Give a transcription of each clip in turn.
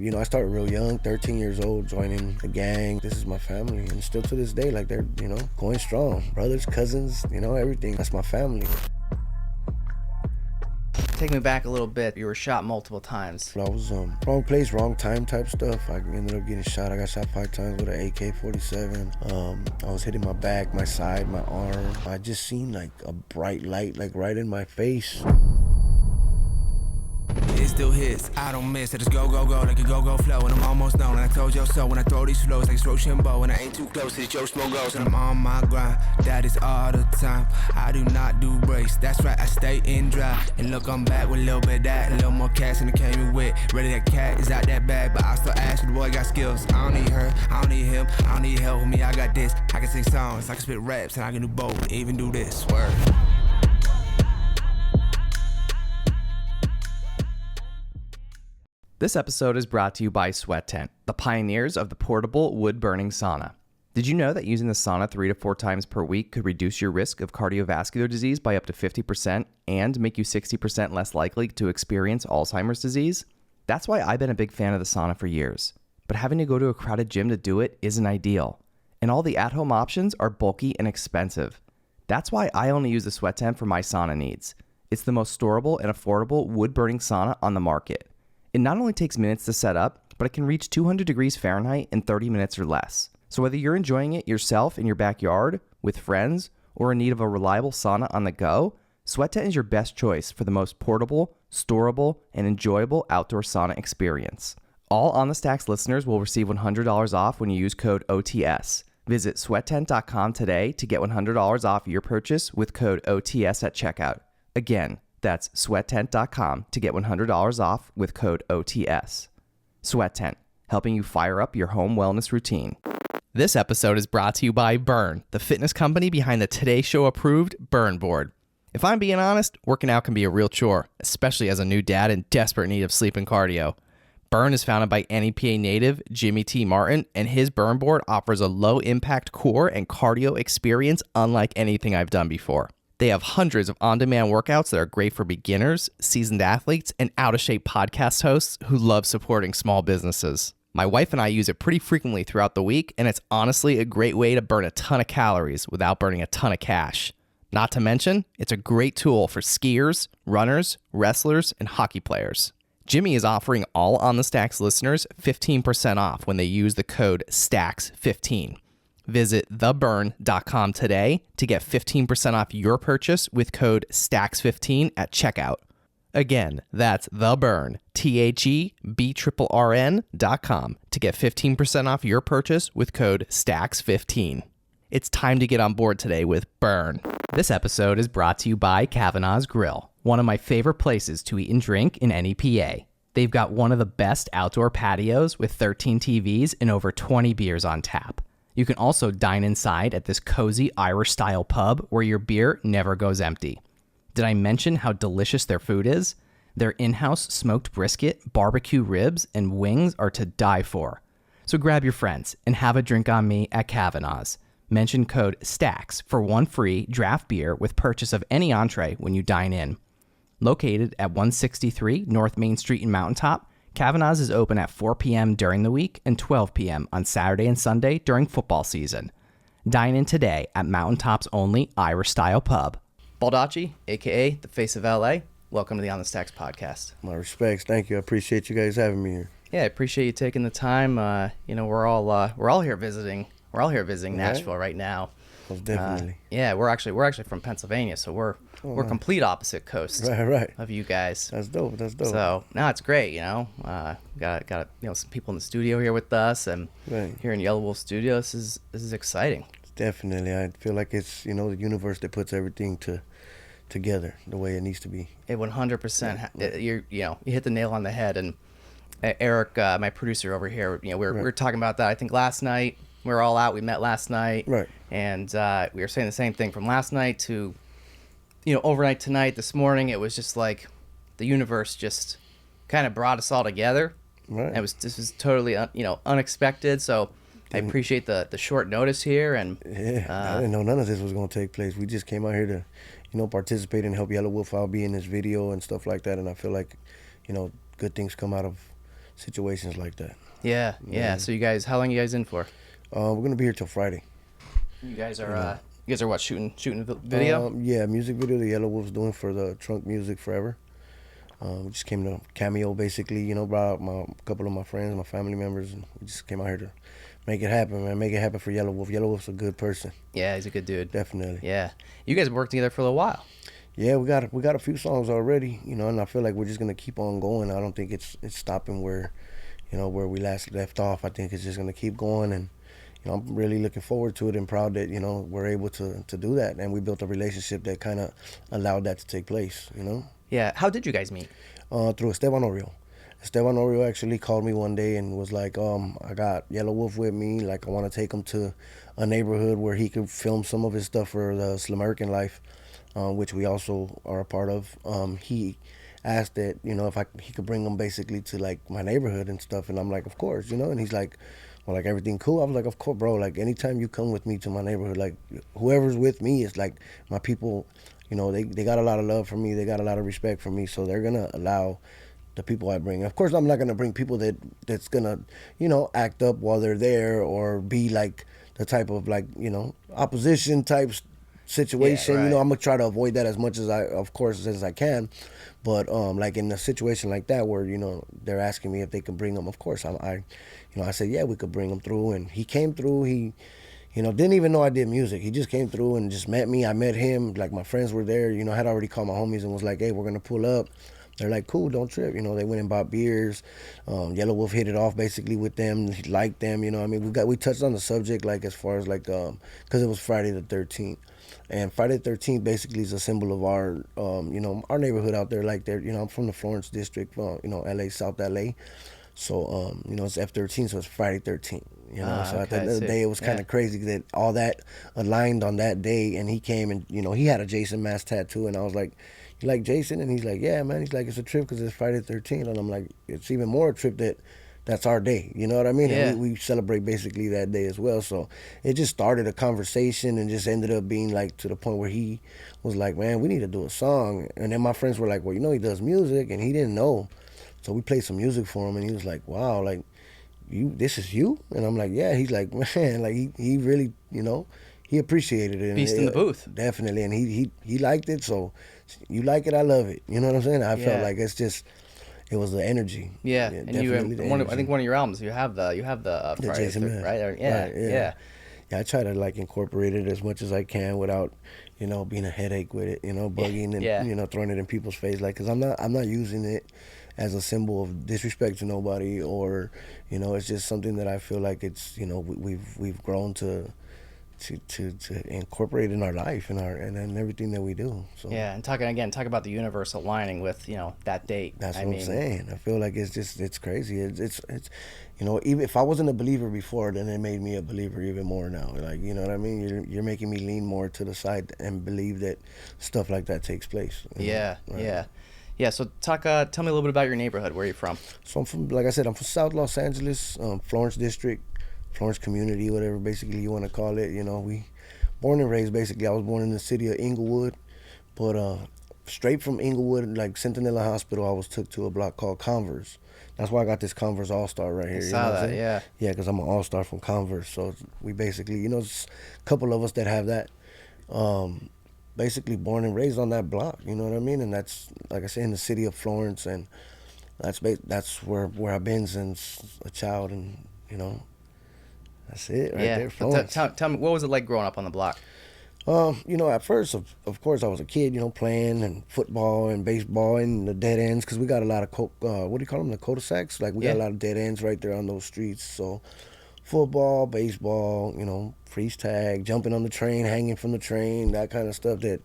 You know, I started real young, 13 years old, joining the gang. This is my family, and still to this day, like, they're, you know, going strong. Brothers, cousins, you know, everything. That's my family. Take me back a little bit. You were shot multiple times. I was wrong place, wrong time type stuff. I ended up getting shot. I got shot 5 times with an AK-47. I was hitting my back, my side, my arm. I just seen like a bright light, like right in my face. It still hits, I don't miss it. It's go, go, go, like a go, go flow. And I'm almost known, and I told you so. When I throw these flows like it's Rochambeau, and I ain't too close, it's Joe Smoke goes. And I'm on my grind, that is all the time. I do not do breaks, that's right, I stay in dry. And look, I'm back with a little bit of that, a little more cash than it came in with. Ready, that cat is out that bag, but I still ask, the boy got skills. I don't need her, I don't need him, I don't need help with me, I got this. I can sing songs, I can spit raps, and I can do both, even do this, word. This episode is brought to you by Sweat Tent, the pioneers of the portable wood-burning sauna. Did you know that using the sauna 3 to 4 times per week could reduce your risk of cardiovascular disease by up to 50% and make you 60% less likely to experience Alzheimer's disease? That's why I've been a big fan of the sauna for years. But having to go to a crowded gym to do it isn't ideal. And all the at-home options are bulky and expensive. That's why I only use the Sweat Tent for my sauna needs. It's the most storable and affordable wood-burning sauna on the market. It not only takes minutes to set up, but it can reach 200 degrees Fahrenheit in 30 minutes or less. So whether you're enjoying it yourself in your backyard, with friends, or in need of a reliable sauna on the go, Sweat Tent is your best choice for the most portable, storable, and enjoyable outdoor sauna experience. All On The Stacks listeners will receive $100 off when you use code OTS. Visit sweattent.com today to get $100 off your purchase with code OTS at checkout. Again, that's sweattent.com to get $100 off with code OTS. Sweat Tent, helping you fire up your home wellness routine. This episode is brought to you by Burn, the fitness company behind the Today Show approved Burn board. If I'm being honest, working out can be a real chore, especially as a new dad in desperate need of sleep and cardio. Burn is founded by NEPA native Jimmy T. Martin, and his Burn board offers a low-impact core and cardio experience unlike anything I've done before. They have hundreds of on-demand workouts that are great for beginners, seasoned athletes, and out-of-shape podcast hosts who love supporting small businesses. My wife and I use it pretty frequently throughout the week, and it's honestly a great way to burn a ton of calories without burning a ton of cash. Not to mention, it's a great tool for skiers, runners, wrestlers, and hockey players. Jimmy is offering all On The Stacks listeners 15% off when they use the code STACKS15. Visit theburn.com today to get 15% off your purchase with code STACKS15 at checkout. Again, that's theburn, THEBRRN.com to get 15% off your purchase with code STACKS15. It's time to get on board today with Burn. This episode is brought to you by Kavanaugh's Grill, one of my favorite places to eat and drink in NEPA. They've got one of the best outdoor patios with 13 TVs and over 20 beers on tap. You can also dine inside at this cozy Irish-style pub where your beer never goes empty. Did I mention how delicious their food is? Their in-house smoked brisket, barbecue ribs, and wings are to die for. So grab your friends and have a drink on me at Kavanaugh's. Mention code STACKS for one free draft beer with purchase of any entree when you dine in. Located at 163 North Main Street in Mountaintop, Kavanaugh's is open at 4 p.m. during the week and 12 p.m. on Saturday and Sunday during football season. Dine in today at Mountaintop's only Irish-style pub. BALDACCI, a.k.a. the face of L.A., welcome to the On The Stacks podcast. My respects. Thank you. I appreciate you guys having me here. Yeah, I appreciate you taking the time. We're all here visiting. We're all here visiting Nashville right now. Most definitely. Yeah, we're actually from Pennsylvania, so we're complete opposite coasts of you guys. That's dope. So no, it's great. Got some people in the studio here with us, and here in Yelawolf Studio, this is exciting. Definitely, I feel like it's the universe that puts everything together the way it needs to be. It 100%. You hit the nail on the head. And Eric, my producer over here, we were talking about that. I think last night we were all out. We met last night, right? And we were saying the same thing from last night to overnight tonight. This morning, it was just like the universe just kind of brought us all together. Right. This was totally unexpected. So I appreciate the short notice here. And I didn't know none of this was going to take place. We just came out here to participate and help Yelawolf out, be in this video and stuff like that. And I feel like good things come out of situations like that. Yeah. So you guys, how long you guys in for? We're gonna be here till Friday. You guys are what, shooting video? Yeah, music video the Yelawolf's doing for the Trunk Music Forever. We just came to cameo, basically, brought out a couple of my friends, my family members, and we just came out here to make it happen, man. Make it happen for Yelawolf. Yelawolf's a good person. Yeah, he's a good dude. Definitely. Yeah. You guys worked together for a little while. Yeah, we got a few songs already, and I feel like we're just gonna keep on going. I don't think it's stopping where we last left off. I think it's just gonna keep going, and I'm really looking forward to it and proud that we're able to do that, and we built a relationship that kind of allowed that to take place. Yeah. How did you guys meet? Through Estevan Oriol. Estevan Oriol actually called me one day and was like, I got Yelawolf with me. Like, I want to take him to a neighborhood where he could film some of his stuff for the Still American Life, which we also are a part of. He asked that, if he could bring him basically to, like, my neighborhood and stuff. And I'm like, of course, and he's like, well, like, everything cool? I was like, of course, bro. Like, anytime you come with me to my neighborhood, like, whoever's with me is, like, my people. They got a lot of love for me. They got a lot of respect for me. So they're going to allow the people I bring. Of course, I'm not going to bring people that's going to, act up while they're there or be like the type of, like, opposition type situation. Yeah, right. I'm going to try to avoid that as much as I can. But like in a situation like that where, they're asking me if they can bring them, of course, I said, yeah, we could bring them through. And he came through. He didn't even know I did music. He just came through and just met me. I met him. Like, my friends were there. I had already called my homies and was like, hey, we're going to pull up. They're like, cool, don't trip. They went and bought beers. Yelawolf hit it off basically with them. He liked them. We touched on the subject, like, as far as, like, because it was Friday the 13th. And Friday the 13th basically is a symbol of our, our neighborhood out there. Like, I'm from the Florence district, LA, South LA. So, it's F13, so it's Friday 13th. So at the end of the day, it was kind of crazy that all that aligned on that day. And he came and, he had a Jason mask tattoo. And I was like, you like Jason? And he's like, yeah, man. He's like, it's a trip because it's Friday the 13th. And I'm like, it's even more a trip that's our day. You know what I mean? Yeah. And we celebrate basically that day as well. So it just started a conversation and just ended up being like to the point where he was like, man, we need to do a song. And then my friends were like, well, he does music. And he didn't know. So we played some music for him and he was like, wow, like, this is you? And I'm like, yeah. He's like, man, like he really, he appreciated it. Beast in the booth. Definitely. And he liked it. So you like it, I love it. You know what I'm saying? I felt like it was the energy. Yeah. And you have I think one of your albums, you have the Friday Jason Man. right? Yeah. Right, yeah. Yeah, I try to, like, incorporate it as much as I can without, being a headache with it, bugging and throwing it in people's face, like, because I'm not using it as a symbol of disrespect to nobody, or it's just something that I feel like it's we've grown to incorporate in our life and everything that we do. So yeah, and talk about the universe aligning with that date. That's what I'm saying. I feel like it's crazy. It's even if I wasn't a believer before, then it made me a believer even more now. Like, you know what I mean? You're making me lean more to the side and believe that stuff like that takes place. Yeah, right? Yeah. So tell me a little bit about your neighborhood. Where are you from? So I'm from, like I said, I'm from South Los Angeles, Florence district, Florence community, whatever basically you want to call it. We born and raised basically. I was born in the city of Inglewood, but straight from Inglewood, like Centinela Hospital, I was took to a block called Converse. That's why I got this Converse All-Star right here. I saw that, yeah. Yeah, because I'm an All-Star from Converse. So we basically, it's a couple of us that have that. Basically born and raised on that block, you know what I mean? And that's, like I said, in the city of Florence, and that's where I've been since a child, and that's it right there. Florence. Tell me, what was it like growing up on the block? At first, of course, I was a kid, playing and football and baseball and the dead ends, because we got a lot of what do you call them, the cul-de-sacs? Like, we got a lot of dead ends right there on those streets. So football, baseball, freeze tag, jumping on the train, hanging from the train, that kind of stuff that,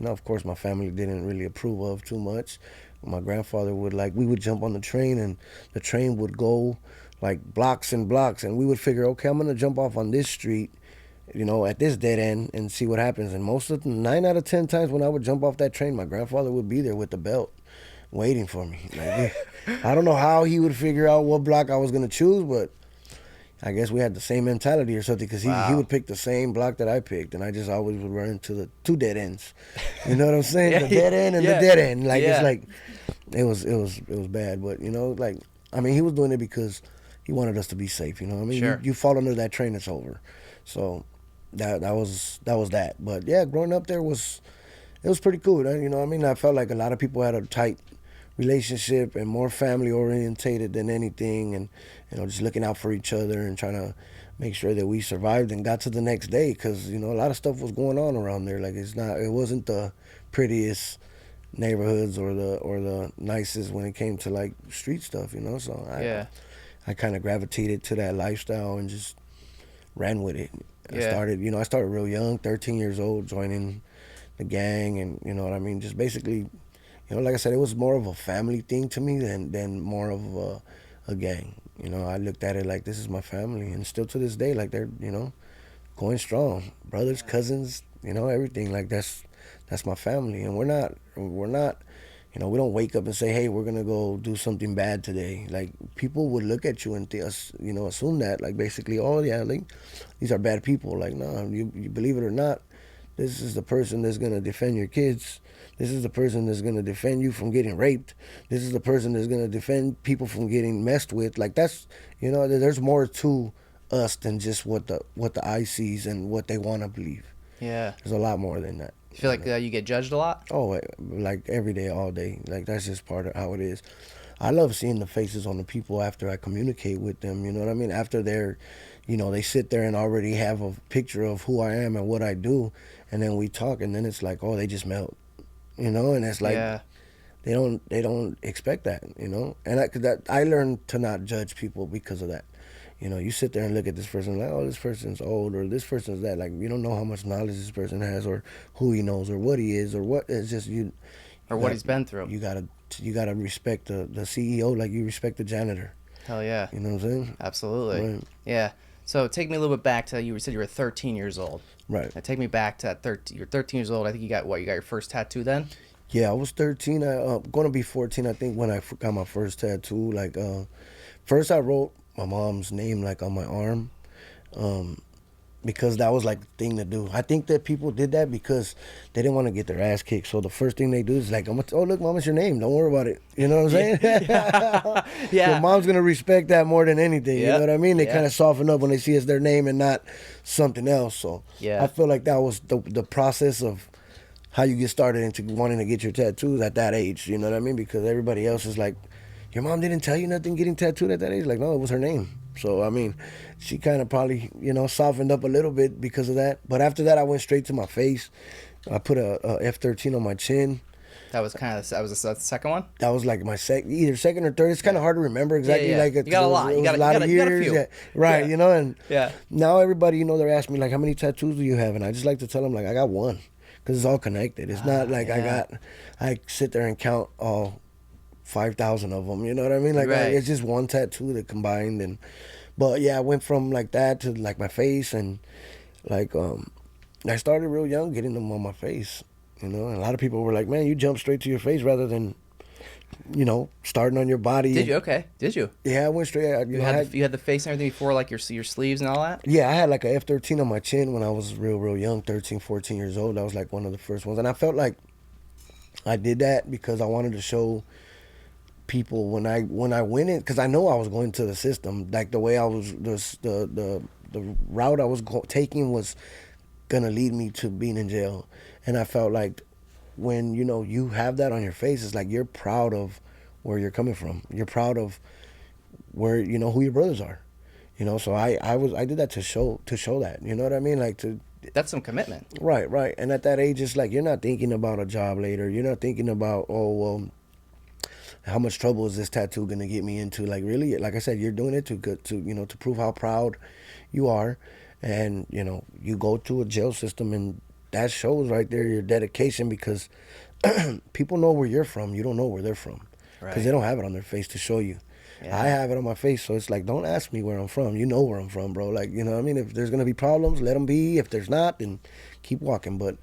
of course, my family didn't really approve of too much. My grandfather we would jump on the train, and the train would go like blocks and blocks, and we would figure, okay, I'm going to jump off on this street, at this dead end and see what happens. And most of 9 out of 10 times when I would jump off that train, my grandfather would be there with the belt waiting for me. Like, I don't know how he would figure out what block I was going to choose, but I guess we had the same mentality or something, because he would pick the same block that I picked, and I just always would run into the two dead ends. You know what I'm saying? The dead end and the dead end. Like, it's like, it was bad. But, like, I mean, he was doing it because he wanted us to be safe. You know, I mean, Sure. you fall under that train, it's over. So that was that. But yeah, growing up there was pretty cool. You know, I mean, I felt like a lot of people had a tight relationship and more family orientated than anything, and just looking out for each other and trying to make sure that we survived and got to the next day, because a lot of stuff was going on around there. Like, it wasn't the prettiest neighborhoods or the nicest when it came to like street stuff. So Yeah. I kind of gravitated to that lifestyle and just ran with it. Yeah. I started real young, 13 years old, joining the gang, and you know what I mean, just basically, like I said, it was more of a family thing to me than more of a gang. I looked at it like, this is my family, and still to this day, like, they're going strong, brothers, cousins, everything. Like, that's my family, and we're not we don't wake up and say, hey, we're gonna go do something bad today. Like, people would look at you and assume that, like, basically, oh yeah, like, these are bad people. Like, no, you believe it or not, this is the person that's gonna defend your kids. This is the person that's gonna defend you from getting raped. This is the person that's gonna defend people from getting messed with. Like, that's there's more to us than just what the eye sees and what they want to believe. Yeah. There's a lot more than that. You feel like you get judged a lot? Oh, like every day, all day. Like, that's just part of how it is. I love seeing the faces on the people after I communicate with them. You know what I mean? After they're, they sit there and already have a picture of who I am and what I do, and then we talk, and then it's like, oh, they just melt. And it's like, Yeah. they don't expect that. And I learned to not judge people because of that. You sit there and look at this person like, oh, this person's old, or this person's that. Like, you don't know how much knowledge this person has, or who he knows, or what he is, or what. It's just Or what he's been through. You gotta respect the CEO like you respect the janitor. Hell yeah. You know what I'm saying? Absolutely. Right. Yeah. So take me a little bit back to, you said you were 13 years old. Right. Now take me back to that 13. You're 13 years old. I think you got your first tattoo then? Yeah, I was 13. Going to be 14, I think, when I got my first tattoo. Like, first I wrote my mom's name, like, on my arm, because that was like the thing to do. I think that people did that because they didn't want to get their ass kicked. So the first thing they do is like, oh, look, mom, it's your name. Don't worry about it. You know what I'm saying? Yeah. Yeah. Your mom's going to respect that more than anything. Yep. You know what I mean? They Yeah. kind of soften up when they see it's their name and not something else. So Yeah. I feel like that was the process of how you get started into wanting to get your tattoos at that age. You know what I mean? Because everybody else is like, your mom didn't tell you nothing getting tattooed at that age? Like, no, it was her name. So, I mean, she kind of probably, softened up a little bit because of that. But after that, I went straight to my face. I put a F13 on my chin. That was the second one? That was like my either second or third. It's kind of hard to remember exactly. Yeah. Like, You got a lot. It was You got a lot of a years. few. Yeah. Right, Yeah. And Yeah. now everybody, they're asking me, like, how many tattoos do you have? And I just like to tell them, like, I got one. Because it's all connected. It's not like yeah. I sit there and count all 5,000 of them. You know what I mean? Like, Right. it's just one tattoo that combined. But yeah, I went from like that to like my face, and like I started real young getting them on my face. And a lot of people were like, man, you jump straight to your face rather than starting on your body. Did you? Okay. Did you? Yeah, I went straight. You had the face and everything before, like your sleeves and all that? Yeah, I had like a F13 on my chin when I was real young, 13, 14 years old. That was like one of the first ones. And I felt like I did that because I wanted to show people when I went in, because I know I was going to the system, like the way I was, the route I was taking was going to lead me to being in jail. And I felt like when, you have that on your face, it's like you're proud of where you're coming from. You're proud of where, who your brothers are. So I did that to show that, you know what I mean? Like, That's some commitment. Right. And at that age, it's like, you're not thinking about a job later. You're not thinking about, oh, well, how much trouble is this tattoo going to get me into? Like, really, like I said, you're doing it to prove how proud you are. And, you go to a jail system, and that shows right there your dedication, because people know where you're from. You don't know where they're from, because they don't have it on their face to show you. Yeah. I have it on my face, so it's like, don't ask me where I'm from. You know where I'm from, bro. Like, you know what I mean? If there's going to be problems, let them be. If there's not, then keep walking. But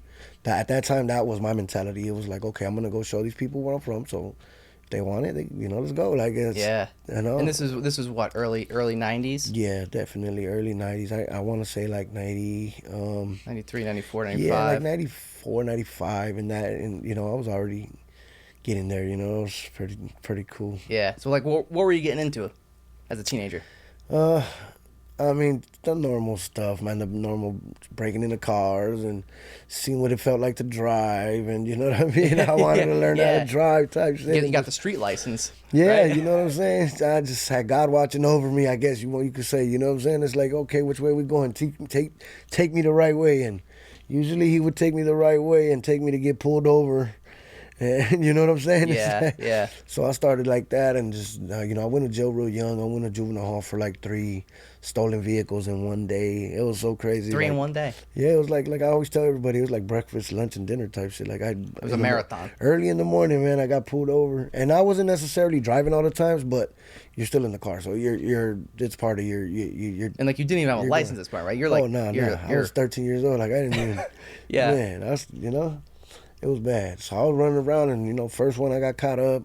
at that time, that was my mentality. It was like, okay, I'm going to go show these people where I'm from, so if they want it, let's go. Like, it's, yeah. And this is what, early 90s? Yeah, definitely early 90s. I want to say like 90... 93, 94, 95. Yeah, like 94, 95, and that, and, I was already getting there. You know, it was pretty cool. Yeah. So like, what were you getting into as a teenager? I mean, the normal stuff, man. The normal breaking into cars and seeing what it felt like to drive, and you know what I mean. I wanted to learn how to drive type shit. You got the street license. Yeah, right? you know what I'm saying. I just had God watching over me. I guess you could say. You know what I'm saying. It's like, okay, which way we going? Take me the right way, and usually he would take me the right way and take me to get pulled over. And you know what I'm saying? Yeah, yeah. So I started like that, and just I went to jail real young. I went to juvenile hall for like 3 stolen vehicles in one day. It was so crazy. 3 like, in one day. Yeah, it was like I always tell everybody, it was like breakfast, lunch, and dinner type shit. Like It was a marathon. Early in the morning, man, I got pulled over, and I wasn't necessarily driving all the times, but you're still in the car, so it's part of your. And like you didn't even have a license at this point, right? You're like, I was 13 years old. Like I didn't even. Yeah. Man, it was bad. So I was running around, and first one I got caught up.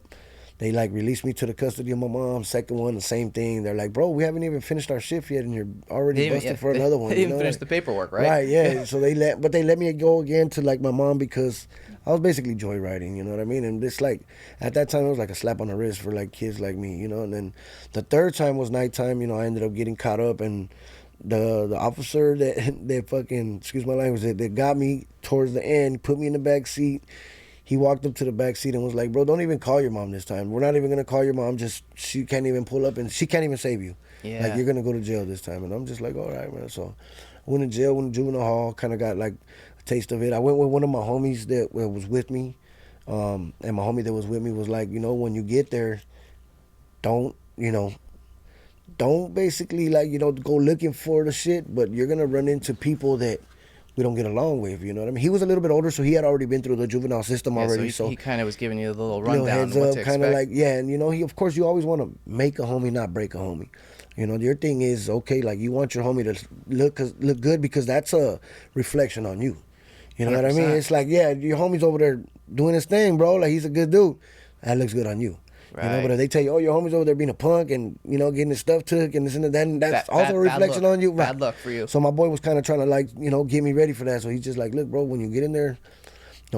They like released me to the custody of my mom. Second one, the same thing. They're like, bro, we haven't even finished our shift yet, and you're already busted for another one. They didn't finish the paperwork, right? Right, yeah. So they let me go again to like my mom because I was basically joyriding. You know what I mean? And it's like at that time it was like a slap on the wrist for like kids like me. And then the third time was nighttime. I ended up getting caught up, and the officer that fucking, excuse my language, that got me towards the end, put me in the back seat. He walked up to the back seat and was like, bro, don't even call your mom this time. We're not even going to call your mom. She can't even pull up, and she can't even save you. Yeah. Like, you're going to go to jail this time. And I'm just like, all right, man. So I went to jail, went to juvenile hall, kind of got like a taste of it. I went with one of my homies that was with me. And my homie that was with me was like, when you get there, don't basically like, go looking for the shit, but you're going to run into people that we don't get along with, you know what I mean? He was a little bit older, so he had already been through the juvenile system already. So he kind of was giving you a little rundown, rundown of what to expect. like, yeah, and he, of course, you always want to make a homie, not break a homie. Your thing is, okay, like you want your homie to look good because that's a reflection on you. You know 100%. What I mean? It's like, yeah, your homie's over there doing his thing, bro. Like, he's a good dude. That looks good on you. Right. But if they tell you, oh, your homie's over there being a punk and, getting his stuff took and this and that, that's also a reflection on you. Right. Bad luck for you. So my boy was kind of trying to, like, get me ready for that. So he's just like, look, bro, when you get in there,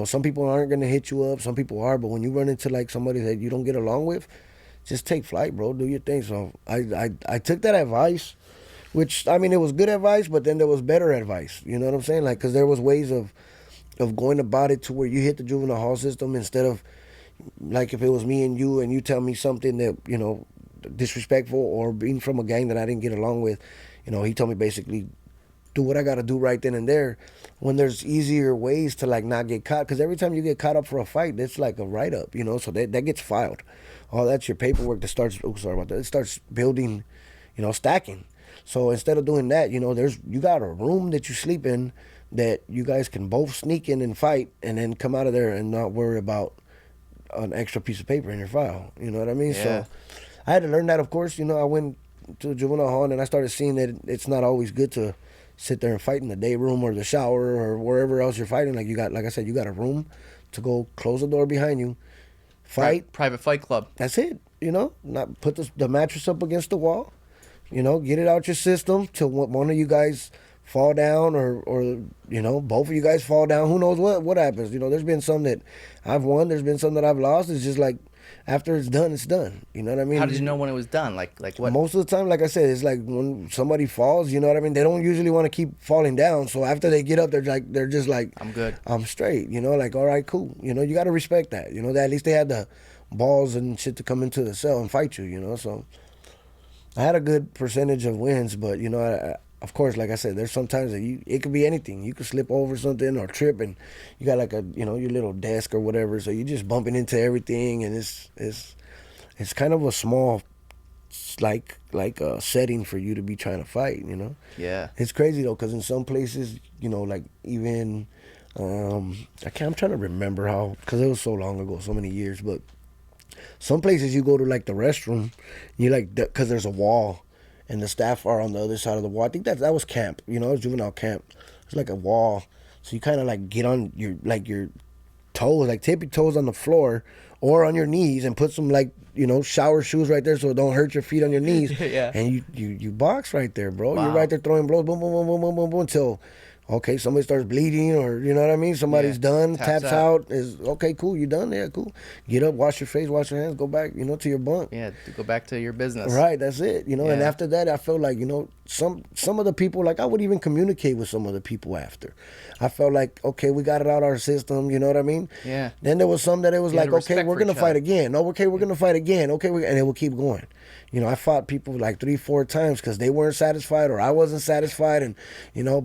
some people aren't going to hit you up. Some people are. But when you run into, like, somebody that you don't get along with, just take flight, bro. Do your thing. So I took that advice, which, I mean, it was good advice, but then there was better advice. You know what I'm saying? Like, because there was ways of going about it to where you hit the juvenile hall system instead of, like, if it was me and you tell me something that, disrespectful or being from a gang that I didn't get along with, he told me basically do what I got to do right then and there, when there's easier ways to, like, not get caught. Because every time you get caught up for a fight, it's like a write-up, so that gets filed. Oh, that's your paperwork that starts, it starts building, stacking. So instead of doing that, you got a room that you sleep in that you guys can both sneak in and fight and then come out of there and not worry about an extra piece of paper in your file. You know what I mean? Yeah. So I had to learn that, of course. I went to juvenile hall and I started seeing that it's not always good to sit there and fight in the day room or the shower or wherever else you're fighting. Like, like I said, you got a room to go close the door behind you, fight. Private fight club. That's it. Not put the mattress up against the wall, get it out your system till one of you guys fall down or both of you guys fall down. Who knows what happens? There's been some that I've won. There's been some that I've lost. It's just like, after it's done, it's done. You know what I mean? How did you know when it was done? Like what? Most of the time, like I said, it's like when somebody falls, you know what I mean? They don't usually want to keep falling down. So after they get up, they're just like, I'm good. I'm straight. Like, all right, cool. You got to respect that. That at least they had the balls and shit to come into the cell and fight you. So I had a good percentage of wins, but of course, like I said, there's sometimes that it could be anything. You could slip over something or trip, and you got like your little desk or whatever, so you're just bumping into everything, and it's kind of a small, like a setting for you to be trying to fight. Yeah. It's crazy though, because in some places, like even I'm trying to remember how, because it was so long ago, so many years, but some places you go to, like the restroom, you like, because there's a wall. And the staff are on the other side of the wall. I think that was camp. It was juvenile camp. It's like a wall. So you kind of like get on your toes, like tip your toes on the floor or on your knees and put some shower shoes right there so it don't hurt your feet on your knees. Yeah. And you box right there, bro. Wow. You're right there throwing blows, boom, boom, boom, boom, boom, boom, boom, until Okay, somebody starts bleeding, or you know what I mean. Somebody's done, Taps taps out. out. Is okay, cool. You done? Yeah, cool. Get up, wash your face, wash your hands, go back. To your bunk. Yeah, to go back to your business. Right, that's it. And Yeah. after that, I felt like some of the people, like I would even communicate with some of the people after. I felt like, okay, we got it out our system. You know what I mean? Yeah. Then there was some that it was You had like, a okay, respect we're for gonna each fight other. again. No, okay, we're gonna fight again. Okay, and it will keep going. I fought people like 3-4 times because they weren't satisfied or I wasn't satisfied, and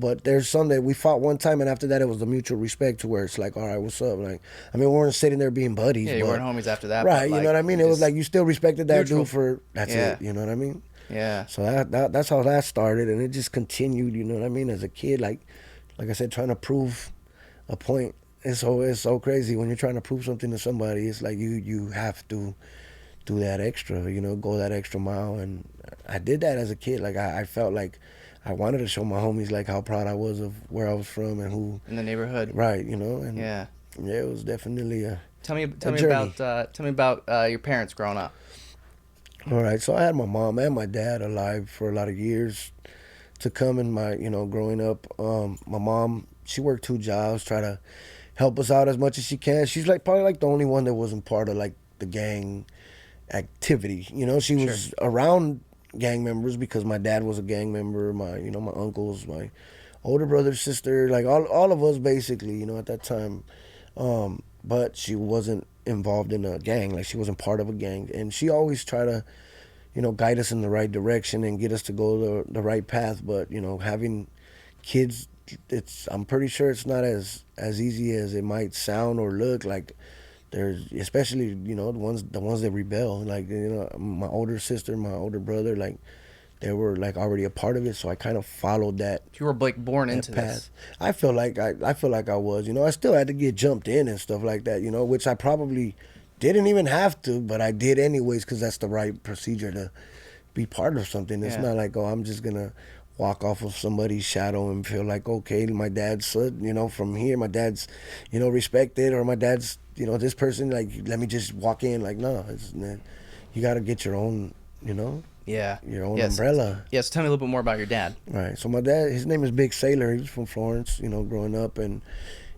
but there's some that we fought one time, and after that it was the mutual respect to where it's like, all right, what's up? Like, I mean, we weren't sitting there being buddies. Yeah, you but, weren't homies after that. right? But, You know what I mean? you It was just- like you still respected that Neutral. dude for that's Yeah. it. You know what I mean? Yeah. So that's how that started, and it just continued. You know what I mean? As a kid, like I said, trying to prove a point. It's so crazy when you're trying to prove something to somebody. It's like you have to do that extra. Go that extra mile, and I did that as a kid. Like I felt like I wanted to show my homies like how proud I was of where I was from and who. In the neighborhood. Right. And Yeah. yeah, it was definitely a. Tell me journey. about your parents growing up. All right, so I had my mom and my dad alive for a lot of years to come in my, growing up. My mom, she worked 2 jobs, try to help us out as much as she can. She's probably like the only one that wasn't part of like the gang activity. She was around gang members because my dad was a gang member, my uncles, my older brother, sister, like all of us basically, at that time. But she wasn't involved in a gang, like she wasn't part of a gang, and she always tried to guide us in the right direction and get us to go the right path. But having kids, I'm pretty sure it's not as easy as it might sound or look. Like there's especially the ones that rebel, like my older sister, my older brother, like they were like already a part of it, so I kind of followed that You were like born into path. this. I feel like I was. I still had to get jumped in and stuff like that. Which I probably didn't even have to, but I did anyways because that's the right procedure to be part of something. It's Yeah. not like, oh, I'm just gonna walk off of somebody's shadow and feel like, okay, my dad's from here, my dad's respected, or my dad's this person, like let me just walk in. Like, no, you got to get your own Yeah. your own Yes. umbrella. Yes. Tell me a little bit more about your dad. Right. So my dad, his name is Big Sailor. He was from Florence, growing up, and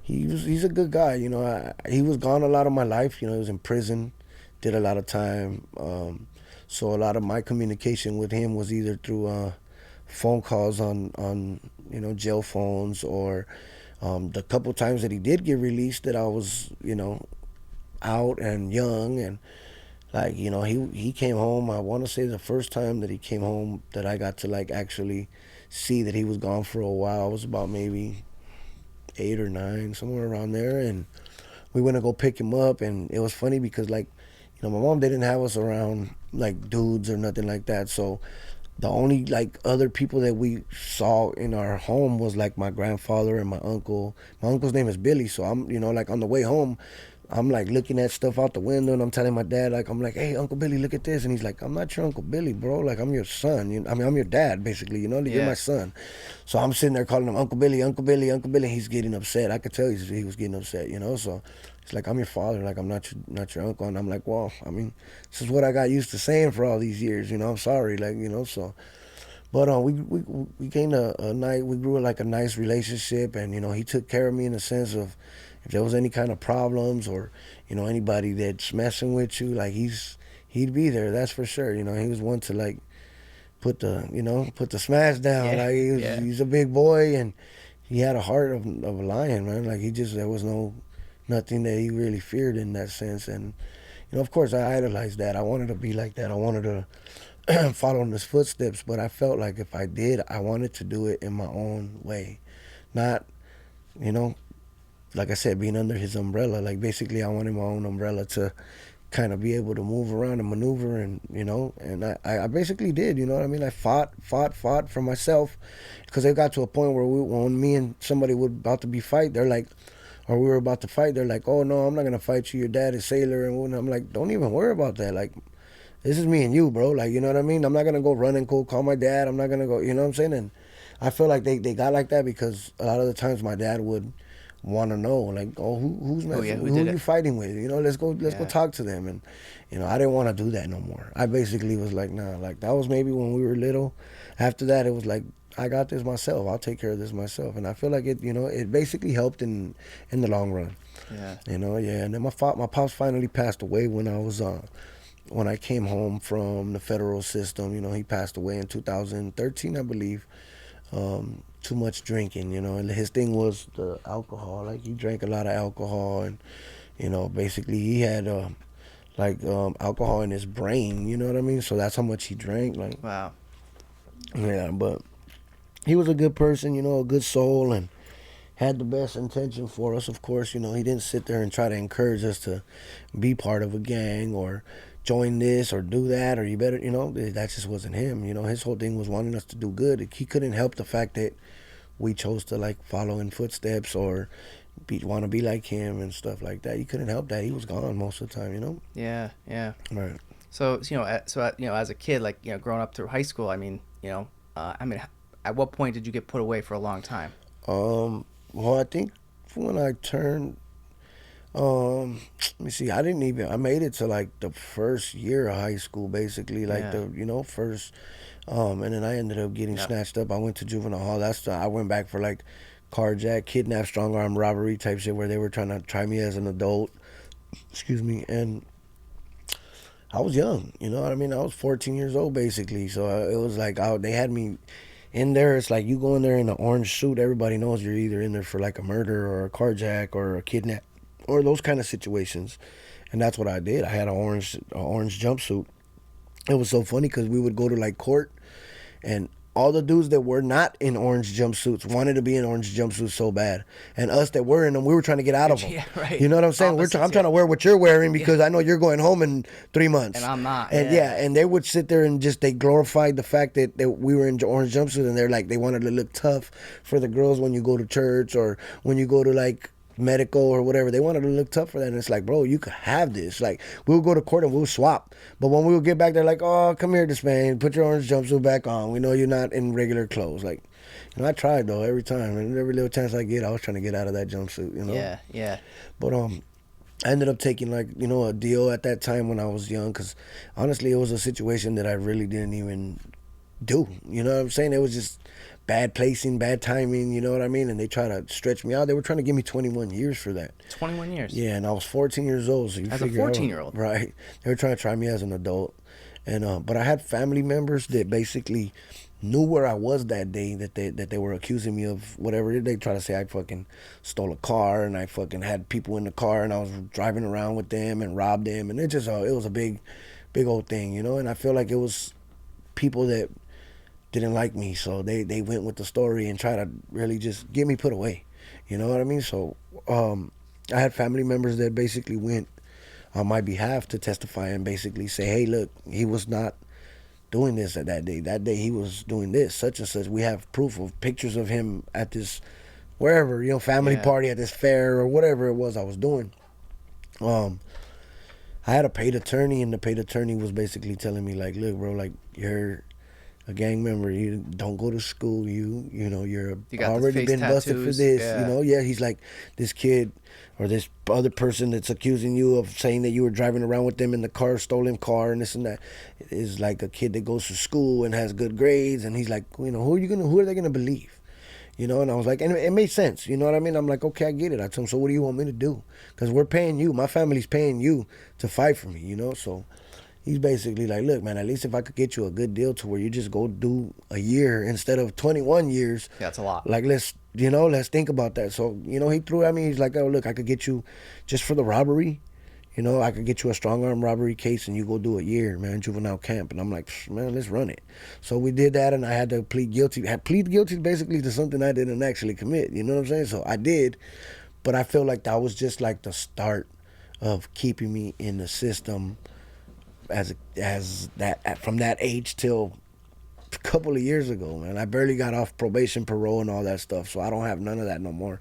he's a good guy. He was gone a lot of my life. He was in prison, did a lot of time. So a lot of my communication with him was either through phone calls on jail phones, or the couple times that he did get released that I was out and young, and like he came home. I want to say the first time that he came home that I got to like actually see that he was gone for a while, I was about maybe 8 or 9, somewhere around there, and we went to go pick him up. And it was funny because like my mom didn't have us around like dudes or nothing like that, so the only like other people that we saw in our home was like my grandfather and my uncle. My uncle's name is Billy, so I'm like on the way home, I'm like looking at stuff out the window, and I'm telling my dad, like, I'm like, hey, Uncle Billy, look at this. And he's like, I'm not your Uncle Billy, bro. Like, I'm your son. I'm your dad, basically. You're my son. So I'm sitting there calling him Uncle Billy, Uncle Billy, Uncle Billy. He's getting upset. I could tell he was getting upset, So he's like, I'm your father. Like, I'm not your uncle. And I'm like, well, I mean, this is what I got used to saying for all these years. I'm sorry. Like, so. But we gained we grew like a nice relationship, and he took care of me in the sense of if there was any kind of problems or anybody that's messing with you, like he'd be there. That's for sure. He was one to like put the smash down. Yeah. Like he's a big boy, and he had a heart of a lion, man. Like there was nothing that he really feared in that sense. And of course I idolized that. I wanted to be like that. I wanted to follow in his footsteps, but I felt like if I did, I wanted to do it in my own way, not like I said, being under his umbrella. Like basically I wanted my own umbrella to kind of be able to move around and maneuver, and and I basically did. I mean, I fought for myself, because it got to a point where when me and somebody were about to fight, they're like, or we were about to fight, they're like, oh no, I'm not gonna fight you, your dad is Sailor. And I'm like, don't even worry about that. Like, this is me and you, bro. Like, you know what I mean? I'm not going to go run and call my dad. I'm not going to go, you know what I'm saying? And I feel like they got like that because a lot of the times my dad would want to know, like, oh, who's messing, who are you fighting with? Let's go talk to them. And, I didn't want to do that no more. I basically was like, nah, like that was maybe when we were little. After that, it was like, I got this myself. I'll take care of this myself. And I feel like it, it basically helped in the long run. Yeah. Yeah. And then my pops finally passed away when I came home from the federal system. He passed away in 2013, I believe. Too much drinking, and his thing was the alcohol. Like, he drank a lot of alcohol, and basically he had alcohol in his brain. You know what I mean? So that's how much he drank. Like, Wow. yeah, but he was a good person, a good soul, and had the best intention for us. Of course, he didn't sit there and try to encourage us to be part of a gang or join this or do that, or you better, that just wasn't him. His whole thing was wanting us to do good. He couldn't help the fact that we chose to like follow in footsteps or want to be like him and stuff like that. He couldn't help that. He was gone most of the time. Yeah. Right. So as a kid, like, growing up through high school, I mean, at what point did you get put away for a long time? Well, I think when I turned, let me see, I made it to like the first year of high school, basically, like first, and then I ended up getting snatched up. I went to juvenile hall. I went back for like carjack, kidnap, strong arm robbery type shit, where they were trying to try me as an adult. Excuse me. And I was young, you know what I mean? I was 14 years old, basically. So it was like, they had me in there. It's like, you go in there in an orange suit, everybody knows you're either in there for like a murder or a carjack or a kidnap or those kind of situations. And that's what I did. I had an orange jumpsuit. It was so funny because we would go to like court, and all the dudes that were not in orange jumpsuits wanted to be in orange jumpsuits so bad, and us that were in them, we were trying to get out of them. Yeah, right. You know what I'm saying? I'm trying to wear what you're wearing because I know you're going home in 3 months, And I'm not. And and they would sit there and they glorified the fact that we were in orange jumpsuits, and they're like, they wanted to look tough for the girls when you go to church or when you go to like medical or whatever. They wanted to look tough for that, and it's like, bro, you could have this. Like, we'll go to court and we'll swap, but when we would get back, they're like, oh, come here, this man, put your orange jumpsuit back on. We know you're not in regular clothes. Like, I tried though every time, and every little chance I get, I was trying to get out of that jumpsuit. Yeah. But I ended up taking like a deal at that time when I was young, because honestly, it was a situation that I really didn't even do. You know what I'm saying? It was just bad placing, bad timing, you know what I mean? And they try to stretch me out. They were trying to give me 21 years for that. 21 years? Yeah, and I was 14 years old. So as a 14-year-old? Right. They were trying to try me as an adult. And but I had family members that basically knew where I was that day, that they were accusing me of whatever. They try to say I fucking stole a car, and I fucking had people in the car, and I was driving around with them and robbed them. And it was a big old thing, And I feel like it was people that didn't like me, so they went with the story and tried to really just get me put away. You know what I mean? So I had family members that basically went on my behalf to testify and basically say, hey, look, he was not doing this at that day. That day he was doing this, such and such. We have proof of pictures of him at this wherever, family party, at this fair or whatever it was I was doing. I had a paid attorney, and the paid attorney was basically telling me, like, look, bro, like, you're a gang member, you don't go to school, you're already been busted for this. He's like, this kid or this other person that's accusing you of saying that you were driving around with them in the car, stolen car, and this and that, is like a kid that goes to school and has good grades. And he's like, who are they gonna believe? And I was like, and it made sense, you know what I mean? I'm like, okay, I get it. I told him, so what do you want me to do? Because we're paying you, my family's paying you to fight for me, so he's basically like, look, man, at least if I could get you a good deal to where you just go do a year instead of 21 years. Yeah, that's a lot. Like, let's think about that. So, he threw at me. He's like, oh, look, I could get you just for the robbery. I could get you a strong arm robbery case and you go do a year, man, juvenile camp. And I'm like, man, let's run it. So we did that, and I had to plead guilty. Plead guilty basically to something I didn't actually commit. You know what I'm saying? So I did, but I feel like that was just like the start of keeping me in the system as that from that age till a couple of years ago, man. I barely got off probation, parole, and all that stuff, so I don't have none of that no more.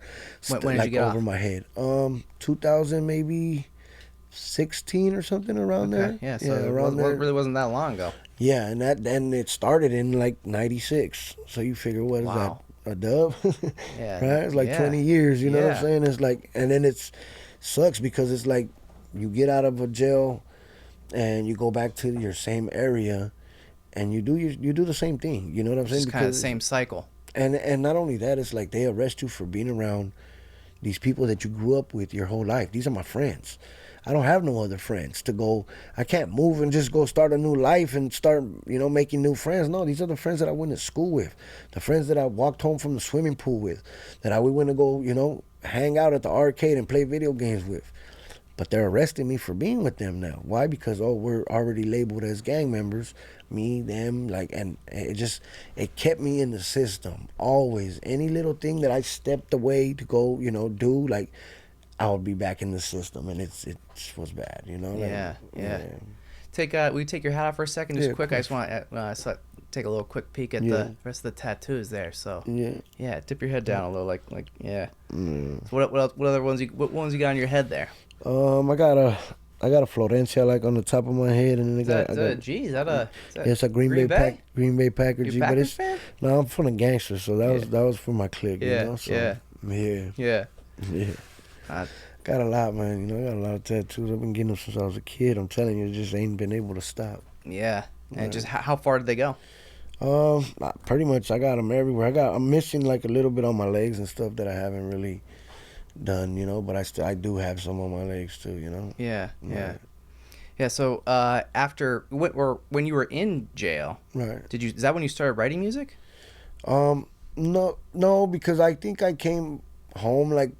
When did you get over off? My head, 2000 maybe 16 or something around there. Yeah, so around there. It really wasn't that long ago. Yeah, and it started in like 96. So you figure, what is that, a dub? Yeah, right? It's like 20 years. You know what I'm saying? It's like, and then sucks because it's like you get out of a jail and you go back to your same area, and you do the same thing. You know what I'm saying? Just kind of the same cycle. And not only that, it's like they arrest you for being around these people that you grew up with your whole life. These are my friends. I don't have no other friends to go. I can't move and just go start a new life and start, making new friends. No, these are the friends that I went to school with, the friends that I walked home from the swimming pool with, that we went to go, hang out at the arcade and play video games with. But they're arresting me for being with them now. Why? Because we're already labeled as gang members, me, them, and it kept me in the system always. Any little thing that I stepped away to go, do, I would be back in the system, and it was bad, Yeah. We take your hat off for a second, just quick. I just want to take a little quick peek at the rest of the tattoos there. So yeah, tip your head down a little, yeah. So what other ones? What ones you got on your head there? I got a Florence on the top of my head, and then it's a Green Bay Packer G. But it's fan? No, I'm from the gangsters, so that was for my clique. Yeah. Got a lot, man. I got a lot of tattoos. I've been getting them since I was a kid. I'm telling you, just ain't been able to stop. Yeah, and just how far did they go? Pretty much I got them everywhere. I'm missing a little bit on my legs and stuff that I haven't really done, but I do have some on my legs too, Yeah. So after when you were in jail, right? Is that when you started writing music? No, because I think I came home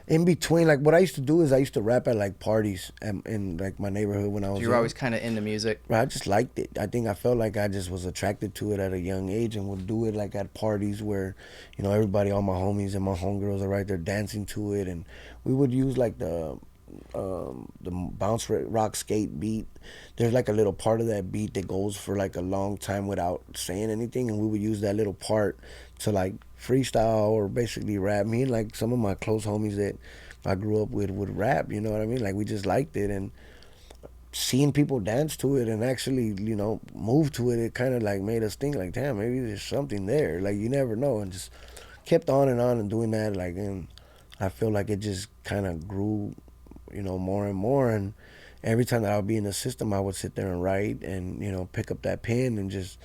in between. What I used to do is I used to rap at parties in my neighborhood when I was. So you were always kind of into music. Right, I just liked it. I think I felt like I just was attracted to it at a young age, and would do it at parties where, everybody, all my homies and my homegirls are right there dancing to it, and we would use the bounce rock skate beat. There's a little part of that beat that goes for a long time without saying anything, and we would use that little part to freestyle or basically rap. Me and some of my close homies that I grew up with would rap, you know what I mean? We just liked it, and seeing people dance to it and actually, move to it kind of made us think damn, maybe there's something there. You never know, and just kept on and doing that, and I feel it just kind of grew, more and more. And every time that I would be in the system, I would sit there and write and, pick up that pen and just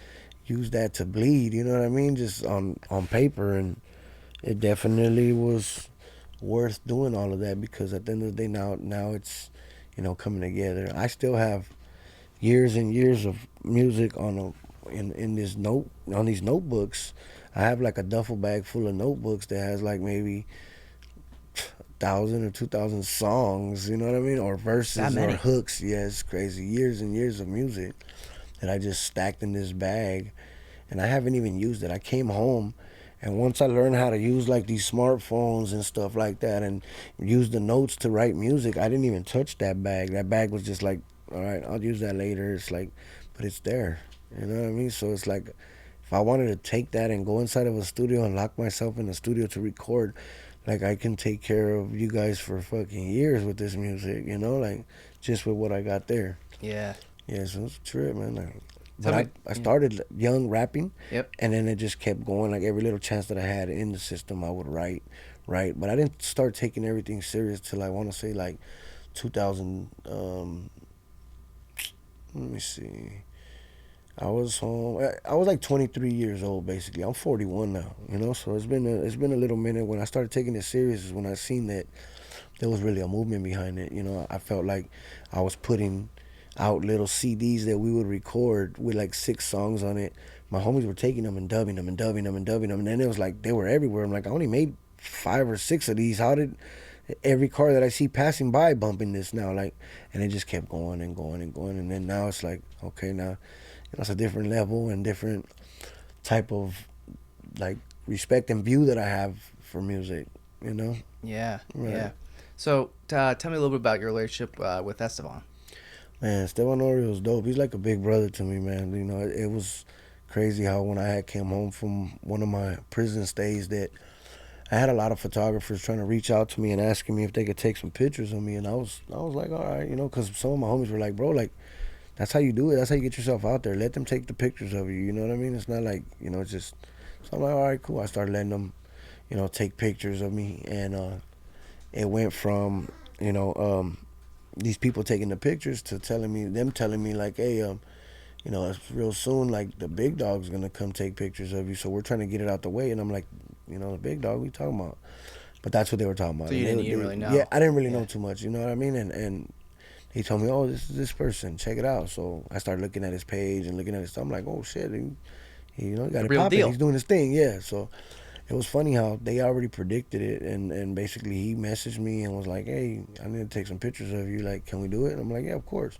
use that to bleed, you know what I mean? Just on paper. And it definitely was worth doing all of that, because at the end of the day, now it's, coming together. I still have years and years of music in these notebooks. I have a duffel bag full of notebooks that has maybe 1,000 or 2,000 songs, you know what I mean, or verses or hooks. Yeah, it's crazy. Years and years of music that I just stacked in this bag, and I haven't even used it. I came home, and once I learned how to use these smartphones and stuff like that, and use the notes to write music, I didn't even touch that bag. That bag was just all right, I'll use that later. It's but it's there, you know what I mean? So it's if I wanted to take that and go inside of a studio and lock myself in a studio to record, I can take care of you guys for fucking years with this music, just with what I got there. Yeah. Yeah, so it's a trip, man. But I started young rapping, and then it just kept going. Every little chance that I had in the system, I would write. But I didn't start taking everything serious till I want to say 2000. Let me see. I was home. I was 23 years old, basically. I'm 41 now, so it's been a little minute. When I started taking it serious is when I seen that there was really a movement behind it. I felt like I was putting out little CDs that we would record with 6 songs on it. My homies were taking them and dubbing them, and then it was they were everywhere. I'm I only made 5 or 6 of these. How did every car that I see passing by bumping this now? And it just kept going and going and going, and then now it's okay, now it's a different level and different type of respect and view that I have for music, Yeah, right. Yeah. So tell me a little bit about your relationship with Estevan. Man, Estevan Oriol is dope. He's like a big brother to me, man. It was crazy how when I came home from one of my prison stays that I had a lot of photographers trying to reach out to me and asking me if they could take some pictures of me, and I was all right, because some of my homies were bro, that's how you do it. That's how you get yourself out there. Let them take the pictures of you. You know what I mean? It's not it's just. So I'm all right, cool. I started letting them, take pictures of me, and it went from, these people taking the pictures to them telling me hey, it's real soon, like, the big dog's gonna come take pictures of you. So we're trying to get it out the way. And I'm like, the big dog, we talking about? But that's what they were talking about. So you And didn't really know? Yeah, I didn't really Yeah. know too much. You know what I mean? And he told me, oh, this is this person. Check it out. So I started looking at his page and looking at his stuff. I'm like, oh shit, he got it Real popping. deal. He's doing his thing. Yeah. So it was funny how they already predicted it, and basically he messaged me and was like, hey, I need to take some pictures of you. Like, can we do it? And I'm like, yeah, of course.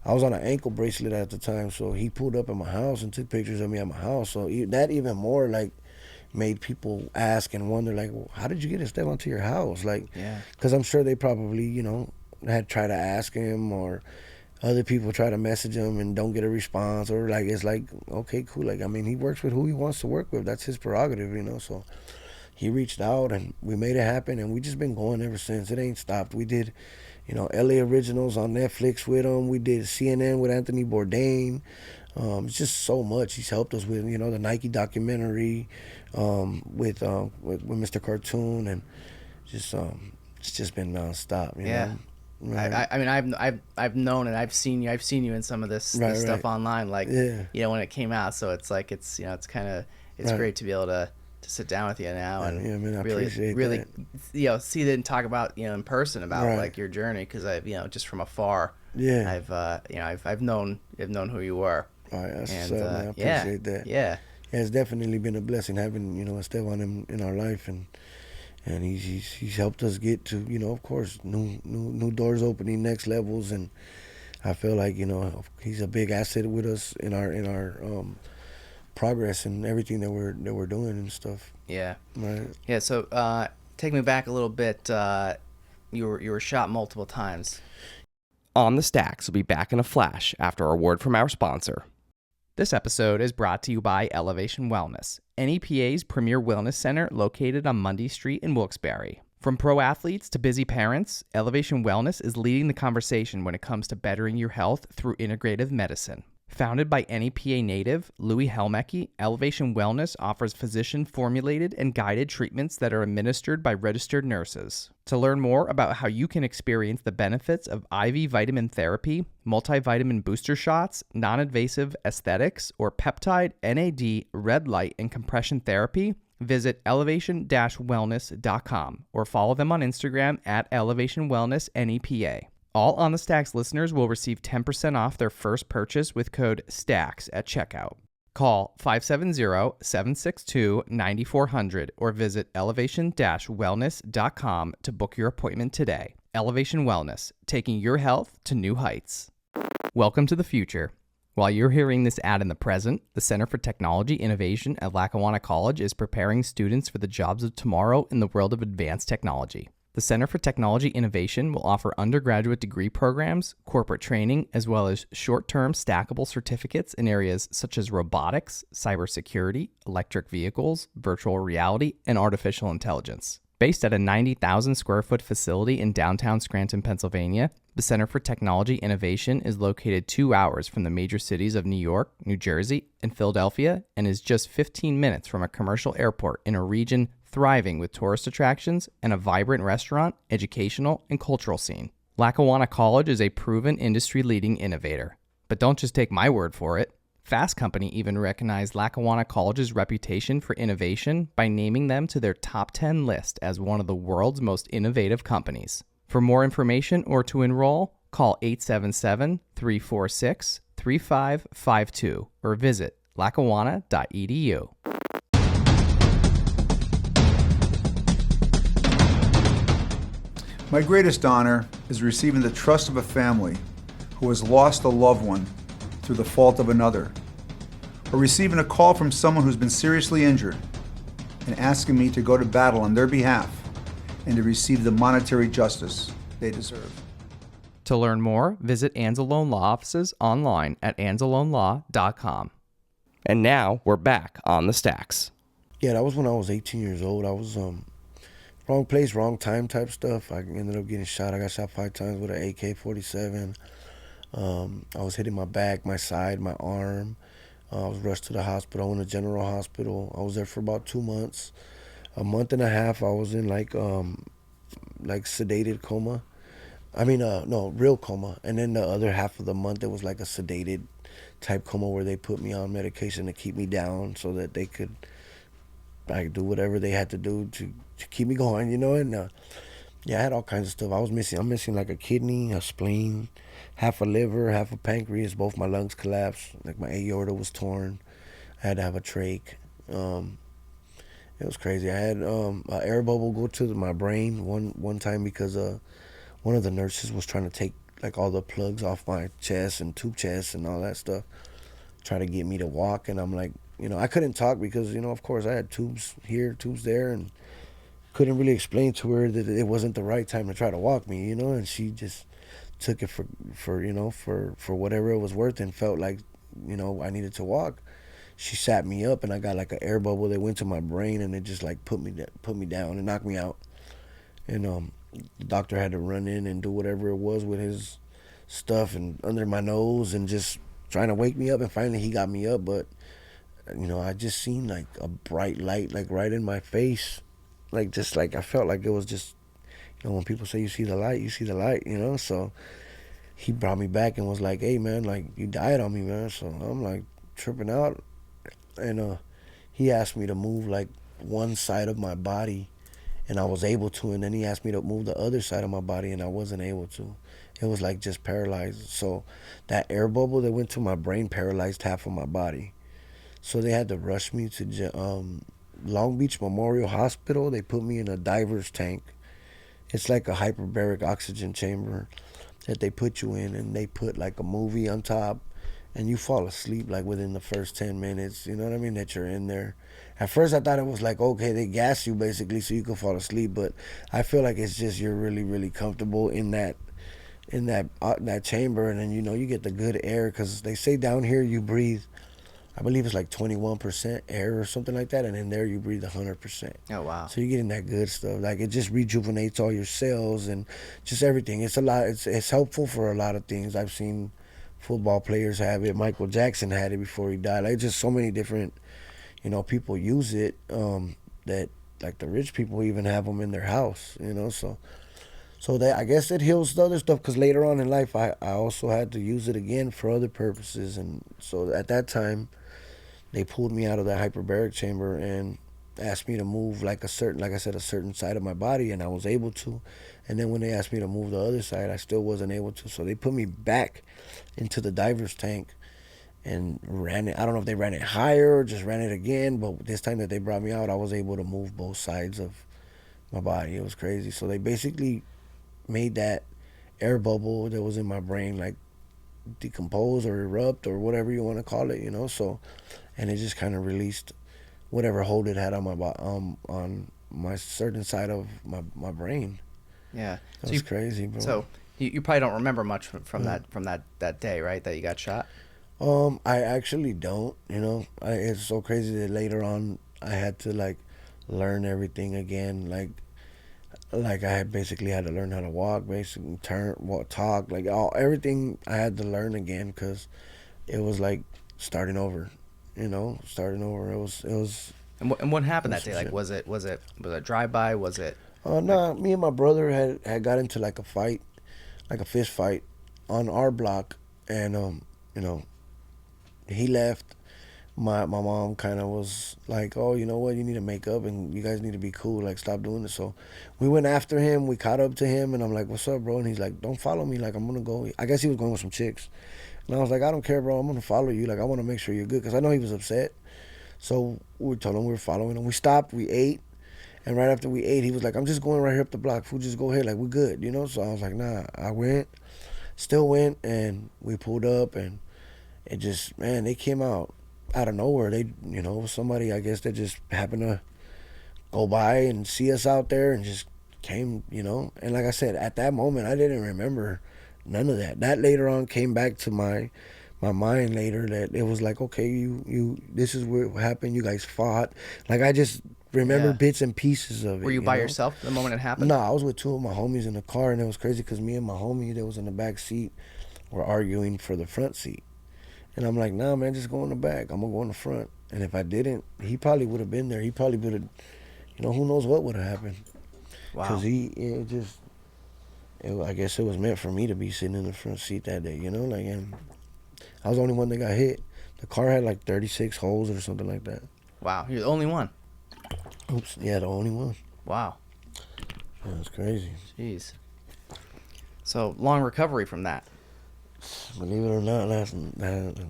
I was on an ankle bracelet at the time, so he pulled up at my house and took pictures of me at my house. So that even more, like, made people ask and wonder, like, well, how did you get Estevan to your house? Like, Yeah. because I'm sure they probably, had tried to ask him, or other people try to message him and don't get a response, or like, it's like, okay, cool. Like, I mean, he works with who he wants to work with. That's his prerogative, So he reached out and we made it happen, and we just been going ever since. It ain't stopped. We did, LA Originals on Netflix with him. We did CNN with Anthony Bourdain. It's just so much. He's helped us with, the Nike documentary, with Mr. Cartoon, and just it's just been nonstop. Yeah. Right. I mean, I've known and I've seen you in some of this stuff online, like, Yeah. when it came out. So it's like, it's kind of, it's Right. great to be able to sit down with you now and Yeah, man, I really, appreciate really, that. see that and talk about, in person about Right. like your journey. Cause I've, just from afar, Yeah. I've known who you were. All right, that's And, what's up, man. I appreciate that. Yeah. Yeah, it's definitely been a blessing having, Esteban in our life, and he's helped us get to, of course, new doors opening, next levels, and I feel like, he's a big asset with us in our progress and everything that we're doing and stuff. Yeah. Right. Yeah. So, take me back a little bit. You were shot multiple times. On the Stacks will be back in a flash after a word from our sponsor. This episode is brought to you by Elevation Wellness, NEPA's premier wellness center located on Mundy Street in Wilkes-Barre. From pro athletes to busy parents, Elevation Wellness is leading the conversation when it comes to bettering your health through integrative medicine. Founded by NEPA native Louis Helmecke, Elevation Wellness offers physician-formulated and guided treatments that are administered by registered nurses. To learn more about how you can experience the benefits of IV vitamin therapy, multivitamin booster shots, non-invasive aesthetics, or peptide, NAD, red light, and compression therapy, visit elevation-wellness.com or follow them on Instagram at Elevation Wellness NEPA. All On the Stacks listeners will receive 10% off their first purchase with code STACKS at checkout. Call 570-762-9400 or visit elevation-wellness.com to book your appointment today. Elevation Wellness, taking your health to new heights. Welcome to the future. While you're hearing this ad in the present, the Center for Technology Innovation at Lackawanna College is preparing students for the jobs of tomorrow in the world of advanced technology. The Center for Technology Innovation will offer undergraduate degree programs, corporate training, as well as short-term stackable certificates in areas such as robotics, cybersecurity, electric vehicles, virtual reality, and artificial intelligence. Based at a 90,000 square foot facility in downtown Scranton, Pennsylvania, the Center for Technology Innovation is located 2 hours from the major cities of New York, New Jersey, and Philadelphia, and is just 15 minutes from a commercial airport in a region thriving with tourist attractions and a vibrant restaurant, educational, and cultural scene. Lackawanna College is a proven industry-leading innovator. But don't just take my word for it. Fast Company even recognized Lackawanna College's reputation for innovation by naming them to their top 10 list as one of the world's most innovative companies. For more information or to enroll, call 877-346-3552 or visit lackawanna.edu. My greatest honor is receiving the trust of a family who has lost a loved one through the fault of another, or receiving a call from someone who's been seriously injured and asking me to go to battle on their behalf and to receive the monetary justice they deserve. To learn more, visit Anzalone Law offices online at anzalonelaw.com. And now we're back on the Stacks. Yeah, that was when I was 18 years old. I was wrong place, wrong time type stuff. I ended up getting shot. I got shot 5 times with an AK-47. I was hitting my back, my side, my arm. I was rushed to the hospital, in a general hospital. I was there for about 2 months. A month and a half, I was in like sedated coma. I mean, no, real coma. And then the other half of the month, it was like a sedated type coma where they put me on medication to keep me down so that they could like do whatever they had to do to keep me going, you know. And yeah, I had all kinds of stuff. I'm missing like a kidney, a spleen, half a liver, half a pancreas. Both my lungs collapsed. Like my aorta was torn. I had to have a trach. It was crazy. I had an air bubble go to my brain one time because one of the nurses was trying to take like all the plugs off my chest and tube chest and all that stuff, try to get me to walk. And I'm like, I couldn't talk because of course I had tubes here, tubes there, and couldn't really explain to her that it wasn't the right time to try to walk me, and she just took it for whatever it was worth and felt like I needed to walk. She sat me up and I got like an air bubble that went to my brain and it just like put me down and knocked me out. And the doctor had to run in and do whatever it was with his stuff and under my nose and just trying to wake me up. And finally he got me up, but I just seen like a bright light like right in my face, like just like I felt like it was just when people say you see the light, So he brought me back and was like, hey man, like you died on me, man. So I'm like tripping out. And he asked me to move like one side of my body and I was able to, and then he asked me to move the other side of my body and I wasn't able to. It was like just paralyzed. So that air bubble that went to my brain paralyzed half of my body. So they had to rush me to Long Beach Memorial Hospital. They put me in a diver's tank. It's like a hyperbaric oxygen chamber that they put you in, and they put like a movie on top, and you fall asleep like within the first 10 minutes, you know what I mean, that you're in there. At first I thought it was like, okay, they gas you basically so you can fall asleep, but I feel like it's just you're really, really comfortable in that chamber, and then you get the good air, because they say down here you breathe, I believe it's like 21% air or something like that, and in there you breathe 100%. Oh wow! So you're getting that good stuff. Like it just rejuvenates all your cells and just everything. It's a lot. It's helpful for a lot of things. I've seen football players have it. Michael Jackson had it before he died. Like just so many different, people use it. That like the rich people even have them in their house. So that I guess it heals the other stuff. Because later on in life, I also had to use it again for other purposes. And so at that time, they pulled me out of that hyperbaric chamber and asked me to move like a certain side of my body, and I was able to. And then when they asked me to move the other side, I still wasn't able to. So they put me back into the diver's tank and ran it. I don't know if they ran it higher or just ran it again, but this time that they brought me out, I was able to move both sides of my body. It was crazy. So they basically made that air bubble that was in my brain like decompose or erupt or whatever you want to call it, so, and it just kind of released whatever hold it had on on my certain side of my brain. Yeah, That was crazy, bro. So you probably don't remember much from that day, right? That you got shot. I actually don't. It's so crazy that later on I had to like learn everything again. Like I had basically had to learn how to walk, basically talk, like everything I had to learn again, because it was like starting over. It was. And what happened that day? Like was it a drive by? Was it? No, me and my brother had got into like a fight, like a fist fight, on our block, and he left. My mom kind of was like, oh, you know what, you need to make up and you guys need to be cool, like stop doing this. So we went after him, we caught up to him, and I'm like, what's up, bro? And he's like, don't follow me, like I'm gonna go. I guess he was going with some chicks, and I was like, I don't care, bro, I'm gonna follow you, like I want to make sure you're good, because I know he was upset. So we told him we were following him. We stopped, we ate, and right after we ate, he was like, I'm just going right here up the block, fool, just go ahead, like we're good, So I was like, nah. I still went, and we pulled up, and it just, man, they came out of nowhere. They, somebody, I guess, that just happened to go by and see us out there and just came, And like I said, at that moment, I didn't remember none of that. That later on came back to my mind later, that it was like, okay, you this is what happened. You guys fought. Like I just remember bits and pieces of it. Were you by yourself the moment it happened? No, I was with two of my homies in the car, and it was crazy because me and my homie that was in the back seat were arguing for the front seat. And I'm like, nah, man, just go in the back. I'm going to go in the front. And if I didn't, he probably would have been there. He probably would have, who knows what would have happened. Wow. Because I guess it was meant for me to be sitting in the front seat that day, and I was the only one that got hit. The car had like 36 holes or something like that. Wow, you're the only one. Oops, yeah, the only one. Wow. Yeah, it's crazy. Jeez. So, long recovery from that. Believe it or not,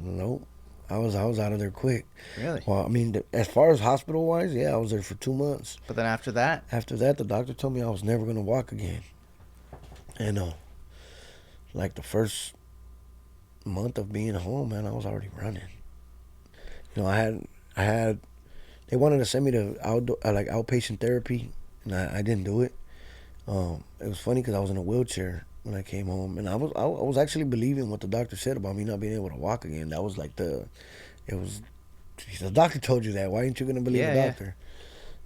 nope. I was out of there quick. Really? Well, I mean, as far as hospital wise, yeah, I was there for 2 months. But then after that? After that, the doctor told me I was never gonna walk again. And like the first month of being home, man, I was already running. You know, I had. They wanted to send me to outpatient therapy, and I didn't do it. It was funny because I was in a wheelchair when I came home, and I was actually believing what the doctor said about me not being able to walk again. That was like the doctor told you that. Why ain't you gonna believe the doctor?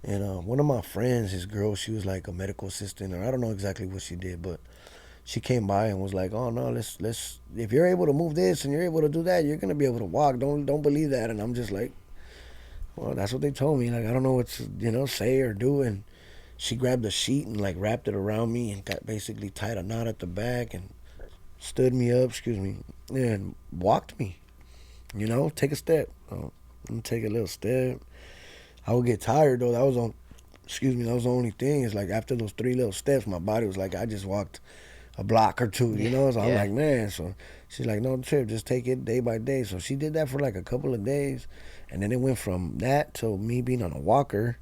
Yeah. And one of my friends, his girl, she was like a medical assistant, or I don't know exactly what she did, but she came by and was like, "Oh no, let's if you're able to move this and you're able to do that, you're gonna be able to walk. Don't believe that." And I'm just like, well, that's what they told me. Like, I don't know what to say or do. And she grabbed a sheet and like wrapped it around me and basically tied a knot at the back and stood me up, and walked me. Take a step. Take a little step. I would get tired though. That was the only thing. It's like after those 3 little steps, my body was like, I just walked a block or 2, So I'm like, man. So she's like, no, Trip, just take it day by day. So she did that for like a couple of days. And then it went from that to me being on a walker.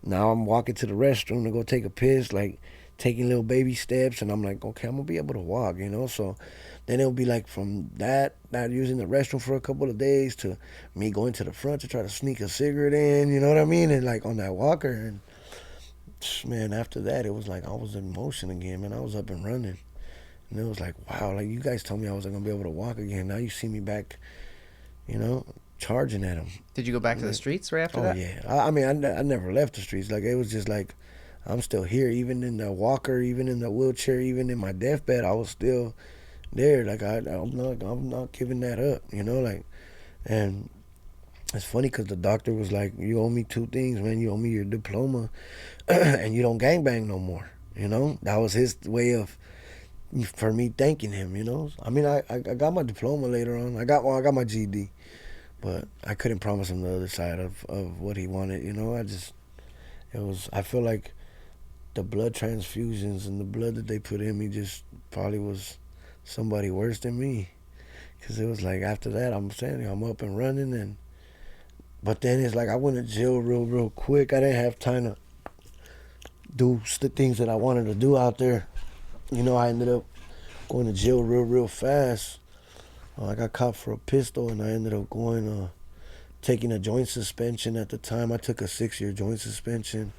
Now I'm walking to the restroom to go take a piss, like taking little baby steps. And I'm like, okay, I'm going to be able to walk, So then it'll be like from that, not using the restroom for a couple of days, to me going to the front to try to sneak a cigarette in, you know what I mean? And like on that walker. And man, after that, it was like I was in motion again, man. I was up and running. And it was like, wow, like you guys told me I wasn't going to be able to walk again. Now you see me back, charging at them. Did you go back to the streets right after that? Oh, yeah. I mean, I never left the streets. Like, it was just like, I'm still here. Even in the walker, even in the wheelchair, even in my deathbed, I was still there. Like, I'm not giving that up, Like, and it's funny because the doctor was like, you owe me 2 things, man. You owe me your diploma and you don't gangbang no more, That was his way for me thanking him, I mean, I got my diploma later on. I got my GED. But I couldn't promise him the other side of what he wanted, I feel like the blood transfusions and the blood that they put in me just probably was somebody worse than me. Because it was like after that, I'm saying, I'm up and running. But then it's like I went to jail real quick. I didn't have time to do the things that I wanted to do out there. I ended up going to jail real fast. I got caught for a pistol, and I ended up taking a joint suspension. At the time, I took a 6-year joint suspension,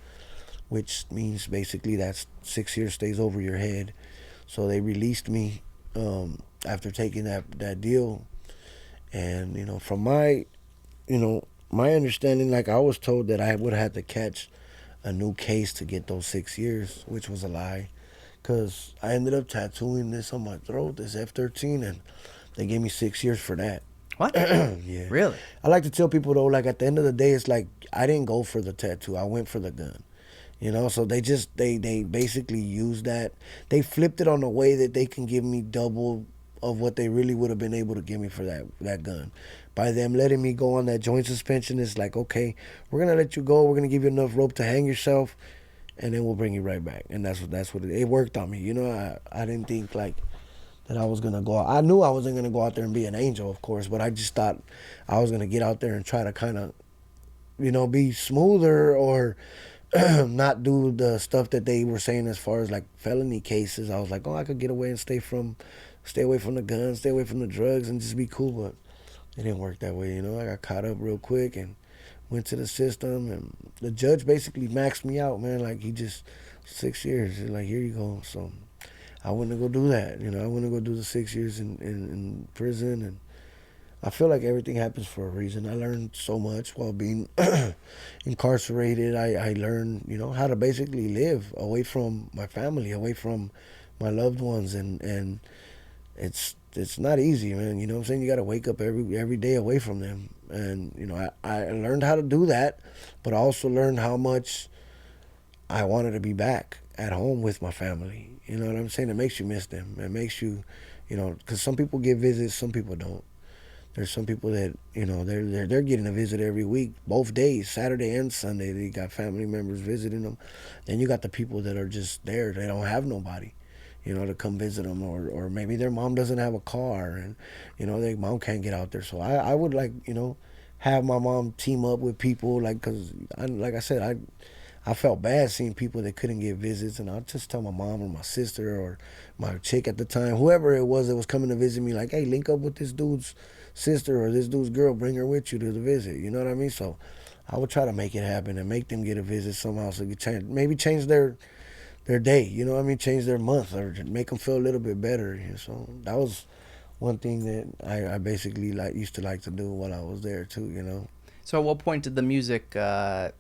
which means basically that's 6 years stays over your head. So they released me after taking that deal. And, from my understanding, like I was told that I would have to catch a new case to get those 6 years, which was a lie. Because I ended up tattooing this on my throat, this F-13, and they gave me 6 years for that. What? Yeah. Really? I like to tell people, though, like, at the end of the day, it's like, I didn't go for the tattoo. I went for the gun. So they basically used that. They flipped it on a way that they can give me double of what they really would have been able to give me for that gun. By them letting me go on that joint suspension, it's like, okay, we're going to let you go. We're going to give you enough rope to hang yourself, and then we'll bring you right back. And that's what it worked on me. I didn't think, like, that I was going to go out. I knew I wasn't going to go out there and be an angel, of course, but I just thought I was going to get out there and try to kind of, be smoother or not do the stuff that they were saying as far as like felony cases. I was like, I could get away and stay away from the guns, stay away from the drugs and just be cool, but it didn't work that way, I got caught up real quick and went to the system, and the judge basically maxed me out, man. Like, he just, 6 years, like, here you go. So I went to go do that. I went to go do the 6 years in prison, and I feel like everything happens for a reason. I learned so much while being incarcerated. I learned, how to basically live away from my family, away from my loved ones, and it's not easy, man. You know what I'm saying? You got to wake up every day away from them, and I learned how to do that, but I also learned how much I wanted to be back at home with my family. You know what I'm saying? It makes you miss them. It makes you, because some people get visits, some people don't. There's some people that, you know, they're getting a visit every week, both days, Saturday and Sunday. They got family members visiting them. Then you got the people that are just there. They don't have nobody, you know, to come visit them, or maybe their mom doesn't have a car, and you know, their mom can't get out there. So I would like, you know, have my mom team up with people, like, cause like I said, I felt bad seeing people that couldn't get visits, and I'd just tell my mom or my sister or my chick at the time, whoever it was that was coming to visit me, like, hey, link up with this dude's sister or this dude's girl, bring her with you to the visit. You know what I mean? So I would try to make it happen and make them get a visit somehow, so it could change, maybe change their day. You know what I mean? Change their month, or make them feel a little bit better. You know? So that was one thing that I basically used to like to do while I was there too. You know. So at what point did the music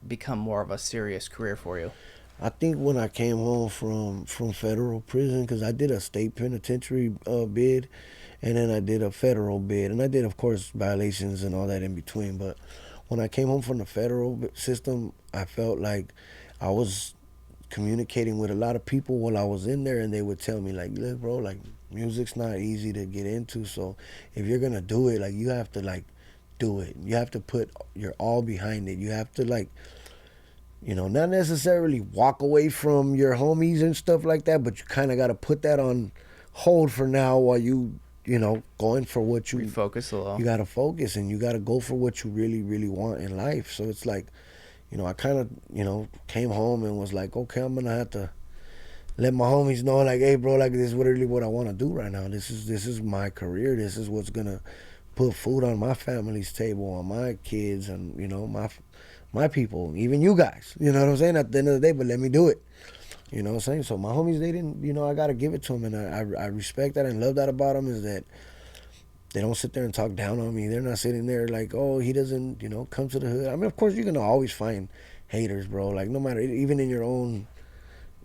become more of a serious career for you? I think when I came home from federal prison, because I did a state penitentiary bid, and then I did a federal bid, and I did, of course, violations and all that in between. But when I came home from the federal system, I felt like I was communicating with a lot of people while I was in there, and they would tell me, like, look, bro, like, music's not easy to get into, so if you're gonna do it, like, you have to, like, do it. You have to put your all behind it. You have to, like, you know, not necessarily walk away from your homies and stuff like that, but you kind of got to put that on hold for now while you know, going for what you Refocus a little. You got to focus, and you got to go for what you really, really want in life. So it's like, you know, I kind of, you know, came home and was like, okay, I'm gonna have to let my homies know, like, hey, bro, like, this is literally what I want to do right now. This is my career. This is what's gonna put food on my family's table, on my kids, and, you know, my people, even you guys. You know what I'm saying? At the end of the day, but let me do it. You know what I'm saying? So my homies, they didn't, you know, I got to give it to them, and I respect that and love that about them, is that they don't sit there and talk down on me. They're not sitting there like, oh, he doesn't, you know, come to the hood. I mean, of course, you're going to always find haters, bro. Like, no matter, even in your own,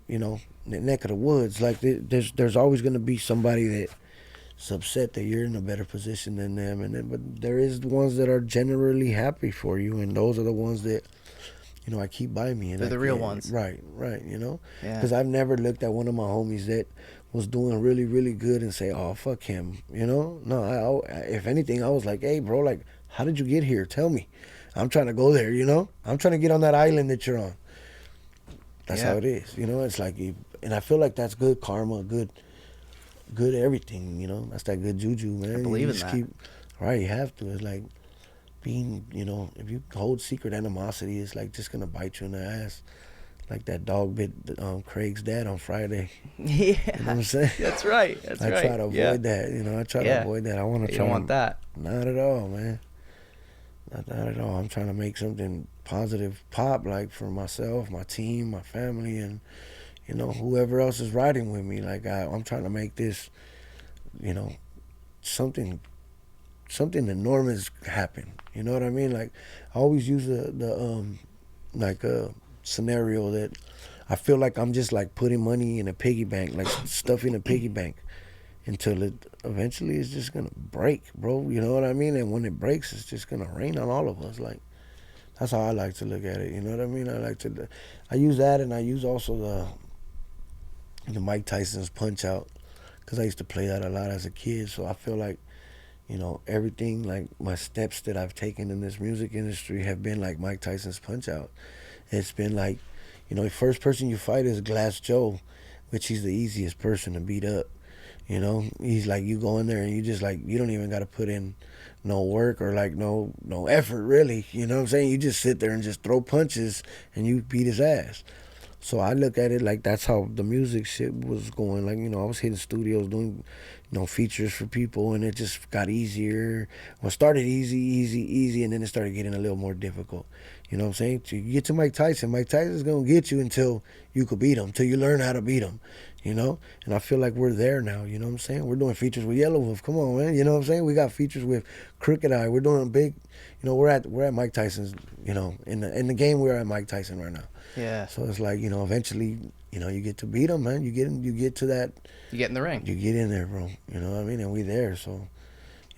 you know, neck of the woods, like, there's always going to be somebody that's upset that you're in a better position than them. And then, but there is the ones that are generally happy for you, and those are the ones that, you know, I keep by me. And They're the real ones. Right, you know? Yeah. Because I've never looked at one of my homies that was doing really, really good and say, oh, fuck him, you know? No, if anything, I was like, hey, bro, like, how did you get here? Tell me. I'm trying to go there, you know? I'm trying to get on that island that you're on. That's how it is, you know? It's like, and I feel like that's good karma, good everything, you know? That's that good juju, man. I believe you in just that. Right, you have to. It's like being, you know, if you hold secret animosity, it's like just gonna bite you in the ass. Like that dog bit Craig's dad on Friday. Yeah. You know what I'm saying? That's right. I try to avoid that, you know. I try to avoid that. I want to You try. don't want that. Not at all, man. Not at all. I'm trying to make something positive pop, like, for myself, my team, my family, and, you know, whoever else is riding with me. Like, I'm trying to make this, you know, something enormous happen. You know what I mean? Like, I always use the scenario that I feel like I'm just like putting money in a piggy bank, like stuffing a piggy bank, until it eventually is just gonna break, bro. You know what I mean? And when it breaks, it's just gonna rain on all of us. Like, that's how I like to look at it. You know what I mean? I use that, and I use also the Mike Tyson's Punch Out, because I used to play that a lot as a kid. So I feel like, you know, everything, like, my steps that I've taken in this music industry have been like Mike Tyson's Punch Out. It's been like, you know, the first person you fight is Glass Joe, which he's the easiest person to beat up. You know, he's like, you go in there and you just, like, you don't even got to put in no work or, like, no effort, really. You know what I'm saying? You just sit there and just throw punches and you beat his ass. So I look at it like that's how the music shit was going. Like, you know, I was hitting studios doing, you know, features for people, and it just got easier. Well, it started easy, and then it started getting a little more difficult. You know what I'm saying? So you get to Mike Tyson's going to get you until you could beat him, until you learn how to beat him, you know? And I feel like we're there now, you know what I'm saying? We're doing features with Yelawolf. Come on, man. You know what I'm saying? We got features with Crooked Eye. We're doing a big, you know, we're at Mike Tyson's, you know, in the game we're at Mike Tyson right now. Yeah. So it's like, you know, eventually, you know, you get to beat him, man. You get to that. You get in the ring. You get in there, bro. You know what I mean? And we there, so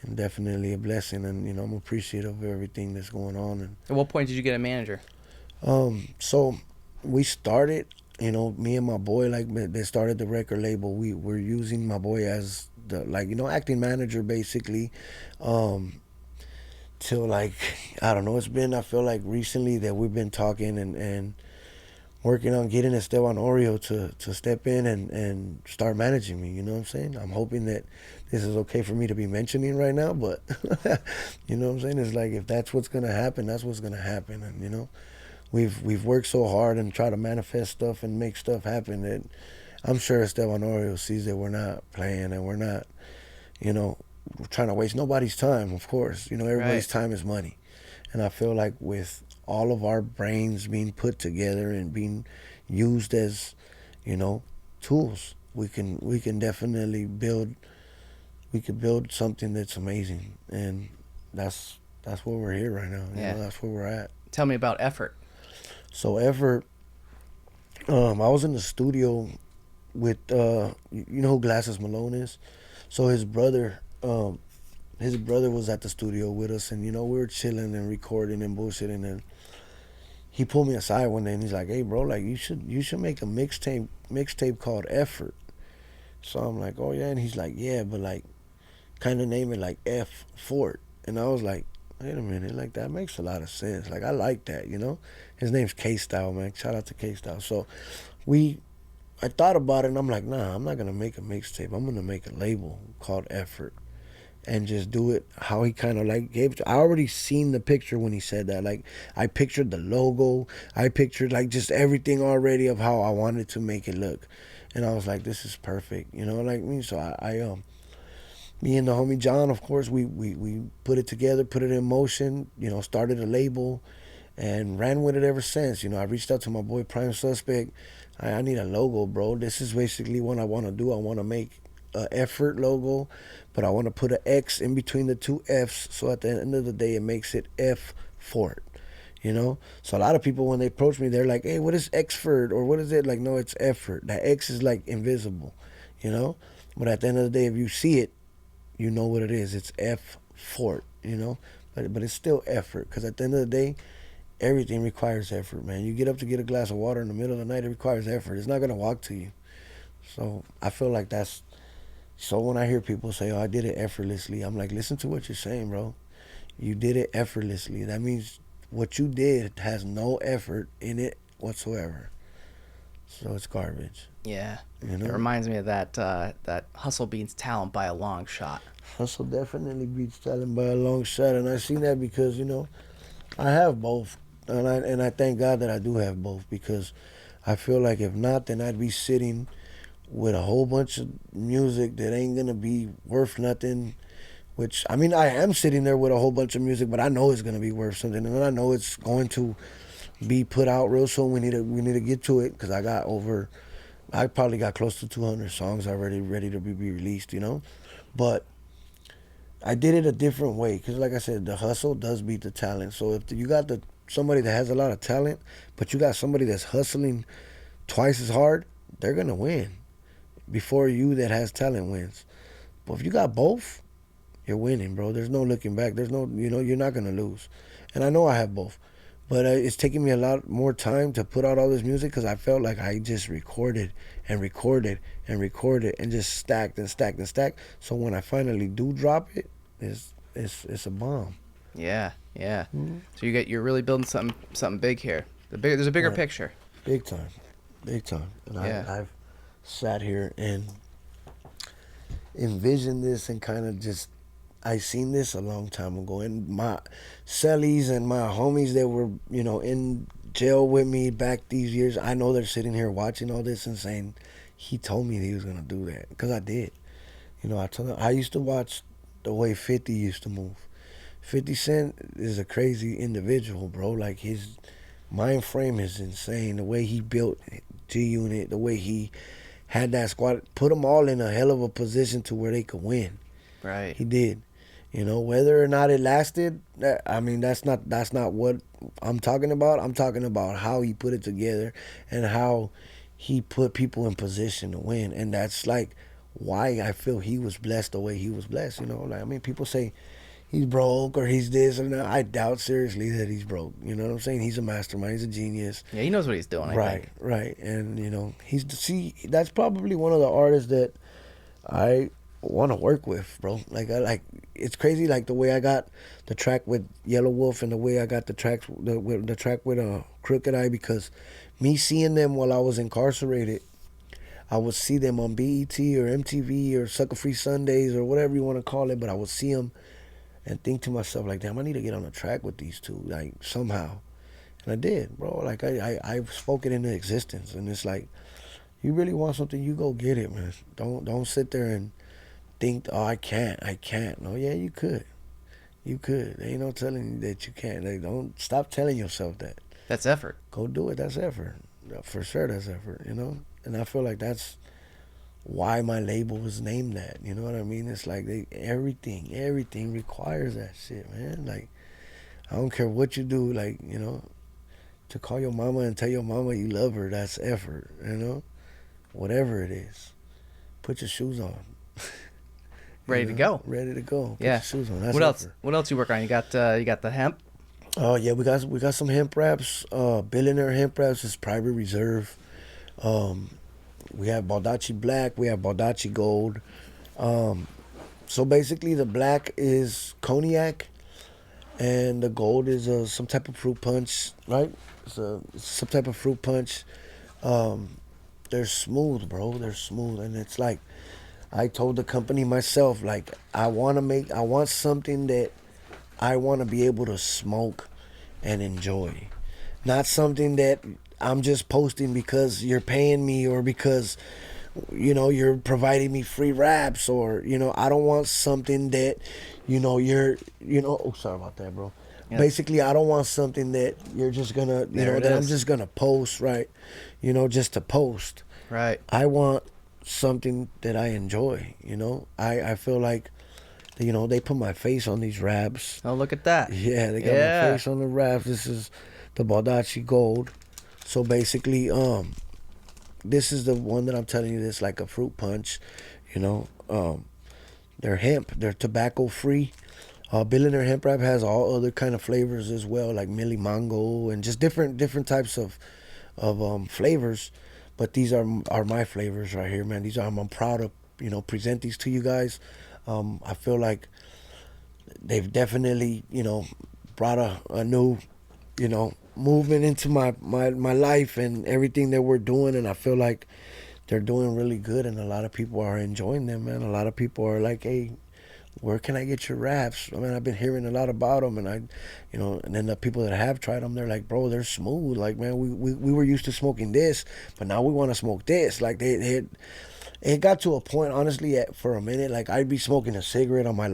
it's definitely a blessing. And, you know, I'm appreciative of everything that's going on. And At what point did you get a manager? so we started, you know, me and my boy, like, they started the record label. We're using my boy as the, like, you know, acting manager, basically. till like, I don't know, I feel like recently that we've been talking and working on getting Estevan Oriol to step in and start managing me. You know what I'm saying? I'm hoping that this is okay for me to be mentioning right now, but you know what I'm saying? It's like, if that's what's gonna happen, that's what's gonna happen. And you know, we've worked so hard and try to manifest stuff and make stuff happen that I'm sure Esteban Oriol sees that we're not playing and we're not, you know, trying to waste nobody's time. Of course, you know, everybody's time is money, and I feel like with all of our brains being put together and being used as, you know, tools, we can definitely build something that's amazing, and that's where we're here right now. You know, that's where we're at. Tell me about Effort. So Effort, I was in the studio with you know who Glasses Malone is. So his brother was at the studio with us, and you know, we were chilling and recording and bullshitting, and he pulled me aside one day and he's like, "Hey bro, like you should make a mixtape called Effort." So I'm like, "Oh yeah," and he's like, "Yeah, but like kind of name it like EFxFORT." And I was like, "Wait a minute, like that makes a lot of sense. Like I like that, you know." His name's K-Style, man. Shout out to K-Style. So I thought about it and I'm like, nah, I'm not gonna make a mixtape. I'm gonna make a label called Effort and just do it how he kind of like gave it. I already seen the picture when he said that. Like I pictured the logo. I pictured like just everything already of how I wanted to make it look. And I was like, this is perfect, you know, like me. So I me and the homie John, of course, we put it together, put it in motion, you know, started a label and ran with it ever since. You know, I reached out to my boy Prime Suspect. I need a logo, bro. This is basically what I want to do. I want to make a Effort logo, but I want to put an X in between the two F's, so at the end of the day it makes it EFxFORT, you know. So a lot of people, when they approach me, they're like, "Hey, what is Xford, or what is it?" Like, no, it's Effort. That X is like invisible, you know. But at the end of the day, if you see it, you know what it is. It's EFxFORT, you know. But it's still Effort, because at the end of the day, everything requires effort, man. You get up to get a glass of water in the middle of the night, it requires effort. It's not gonna walk to you. So I feel like that's. So when I hear people say, "Oh, I did it effortlessly," I'm like, listen to what you're saying, bro. You did it effortlessly. That means what you did has no effort in it whatsoever. So it's garbage. Yeah. You know? It reminds me of that hustle beats talent by a long shot. Hustle definitely beats talent by a long shot, and I seen that because, you know, I have both, and I thank God that I do have both, because I feel like if not, then I'd be sitting with a whole bunch of music that ain't gonna be worth nothing. Which, I mean, I am sitting there with a whole bunch of music, but I know it's gonna be worth something, and I know it's going to be put out real soon. We need to get to it, because I probably got close to 200 songs already ready to be released, you know. But I did it a different way, because like I said, the hustle does beat the talent. So if you got somebody that has a lot of talent, but you got somebody that's hustling twice as hard, they're gonna win before you that has talent wins. But if you got both, you're winning, bro. There's no looking back. There's no, you know, you're not gonna lose. And I know I have both, but it's taking me a lot more time to put out all this music, because I felt like I just recorded and recorded and recorded and just stacked and stacked and stacked. So when I finally do drop it, it's a bomb. Yeah, yeah. Mm-hmm. So you're really building something big here. There's a bigger picture. Big time, big time. And I've sat here and envisioned this and kind of just, I seen this a long time ago. And my cellies and my homies that were, you know, in jail with me back these years, I know they're sitting here watching all this and saying, he told me he was gonna do that, because I did. You know, I told them, I used to watch the way 50 used to move. 50 Cent is a crazy individual, bro. Like, his mind frame is insane. The way he built G-Unit, the way he had that squad, put them all in a hell of a position to where they could win. Right. He did. You know, whether or not it lasted, I mean, that's not what I'm talking about. I'm talking about how he put it together and how he put people in position to win. And that's like why I feel he was blessed the way he was blessed. You know, like, I mean, people say he's broke or he's this or that. I doubt seriously that he's broke. You know what I'm saying? He's a mastermind. He's a genius. Yeah, he knows what he's doing. I think. Right. And you know, that's probably one of the artists that want to work with, bro. Like I like it's crazy, like the way I got the track with Yelawolf and the way I got the track with Crooked Eye, because me seeing them while I was incarcerated, I would see them on BET or MTV or Sucker Free Sundays or whatever you want to call it, but I would see them and think to myself like, damn, I need to get on a track with these two, like somehow. And I did, bro. Like I spoke it into existence, and it's like, you really want something, you go get it, man. Don't sit there and think, oh, I can't. No, yeah, you could. You could. There ain't no telling you that you can't. Like, don't stop telling yourself that. That's effort. Go do it. That's effort. For sure, that's effort, you know? And I feel like that's why my label was named that. You know what I mean? It's like everything requires that shit, man. Like, I don't care what you do, like, you know, to call your mama and tell your mama you love her, that's effort, you know? Whatever it is. Put your shoes on. Ready to go. Ready to go. Put Yeah. your shoes on. That's What else? effort. What else you work on? You got the hemp. Oh yeah, we got some hemp wraps. Billionaire hemp wraps is private reserve. We have Baldacci Black. We have Baldacci Gold. So basically, the black is cognac, and the gold is some type of fruit punch, right? It's some type of fruit punch. They're smooth, bro. They're smooth, and it's like I told the company myself, like I want something that I want to be able to smoke and enjoy, not something that I'm just posting because you're paying me or because, you know, you're providing me free wraps, or, you know, I don't want something that, you know, oh, sorry about that, bro. Yeah. Basically, I don't want something that you're just gonna, I'm just gonna post, right? You know, just to post. Right. I want something that I enjoy, you know? I feel like, you know, they put my face on these wraps. Oh, look at that. Yeah, they got my face on the wraps. This is the Baldacci Gold. So basically, this is the one that I'm telling you, this like a fruit punch, you know. They're hemp, they're tobacco free. Billionaire hemp wrap has all other kind of flavors as well, like Millie Mango and just different types of flavors. But these are my flavors right here, man. I'm proud to, you know, present these to you guys. I feel like they've definitely, you know, brought a new, you know, movement into my life and everything that we're doing, and I feel like they're doing really good, and a lot of people are enjoying them, man. A lot of people are like, hey, where can I get your wraps? I mean, I've been hearing a lot about them, and you know, and then the people that have tried them, they're like, bro, they're smooth. Like, man, we were used to smoking this, but now we want to smoke this. Like, it got to a point, honestly, for a minute, like I'd be smoking a cigarette on my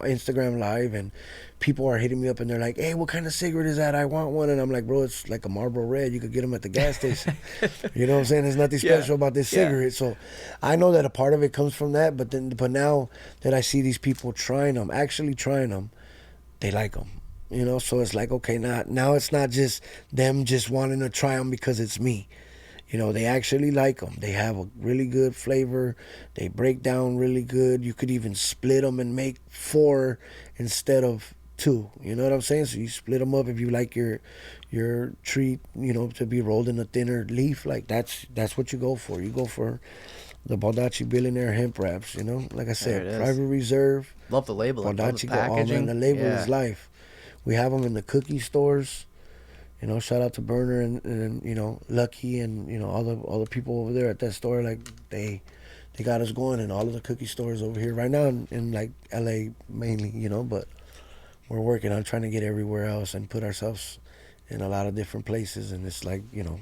Instagram live, and people are hitting me up and they're like, hey, what kind of cigarette is that? I want one. And I'm like, bro, it's like a Marlboro Red. You could get them at the gas station. You know what I'm saying? There's nothing special about this cigarette. So I know that a part of it comes from that, but now that I see these people actually trying them, they like them. You know, so it's like, okay, now it's not just them just wanting to try them because it's me. You know, they actually like them. They have a really good flavor. They break down really good. You could even split them and make 4 instead of 2. You know what I'm saying? So you split them up if you like your treat, you know, to be rolled in a thinner leaf. Like that's what you go for. You go for the Baldacci Billionaire hemp wraps. You know, like I said, private reserve. Love the label. Love the Baldacci packaging. Oh man, the label is life. We have them in the cookie stores. You know, shout out to Burner and you know, Lucky and, you know, all the people over there at that store. Like they got us going in all of the cookie stores over here right now in like LA mainly, you know, but we're working on trying to get everywhere else and put ourselves in a lot of different places. And it's like, you know,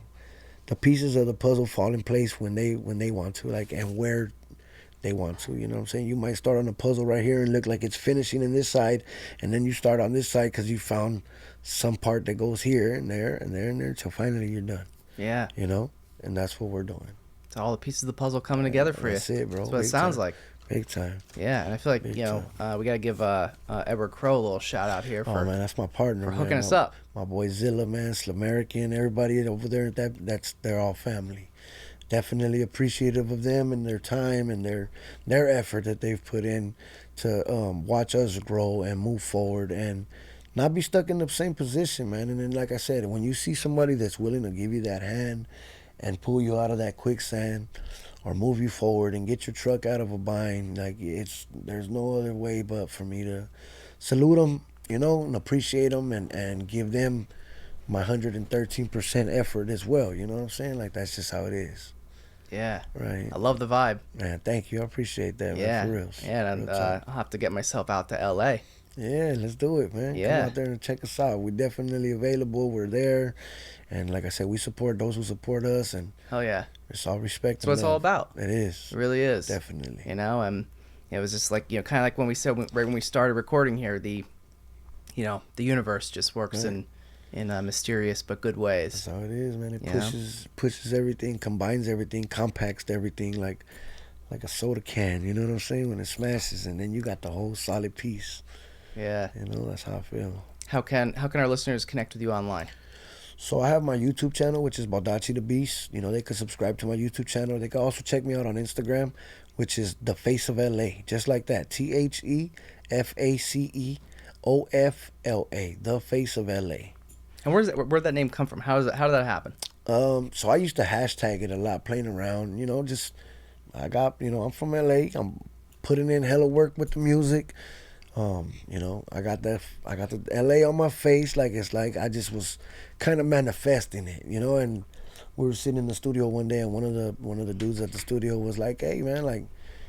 the pieces of the puzzle fall in place when they want to, like, and where they want to, you know what I'm saying? You might start on a puzzle right here and look like it's finishing in this side, and then you start on this side because you found some part that goes here and there and there and there till finally you're done. Yeah. You know? And that's what we're doing. It's all the pieces of the puzzle coming together for you. That's it, bro. That's what Big it sounds time. like. Big time. Yeah, and I feel like, Big you know, we got to give Edward Crow a little shout out here for, Oh man, that's my partner. for man. hooking us up. My boy Zilla, man, Slamerican, everybody over there. They're all family. Definitely appreciative of them and their time and their effort that they've put in to watch us grow and move forward and not be stuck in the same position, man. And then, like I said, when you see somebody that's willing to give you that hand and pull you out of that quicksand, or move you forward and get your truck out of a bind. Like, there's no other way but for me to salute them, you know, and appreciate them, and give them my 113% effort as well. You know what I'm saying? Like, that's just how it is. Yeah. Right. I love the vibe. Man, thank you. I appreciate that, Yeah. man, for real. Yeah, and I'll have to get myself out to LA. Yeah, let's do it, man. Yeah. Come out there and check us out. We're definitely available. We're there. And like I said, we support those who support us, and Hell yeah. it's all respect. That's what it's all about. It is. It really is. Definitely. You know, and it was just like, you know, kind of like when we said right when we started recording here, the universe just works in mysterious but good ways. That's how it is, man. It You pushes everything, combines everything, compacts everything like a soda can. You know what I'm saying? When it smashes, and then you got the whole solid piece. Yeah. You know, that's how I feel. How can our listeners connect with you online? So I have my YouTube channel, which is Baldacci the Beast. You know, they can subscribe to my YouTube channel. They can also check me out on Instagram, which is The Face of LA, just like that. TheFaceofLA, The Face of LA. And where'd that name come from? How did that happen? So I used to hashtag it a lot, playing around. You know, I'm from LA. I'm putting in hella work with the music. You know, I got the LA on my face. Like, it's like I just was kind of manifesting it, you know. And we were sitting in the studio one day, and one of the dudes at the studio was like, "Hey, man, like, you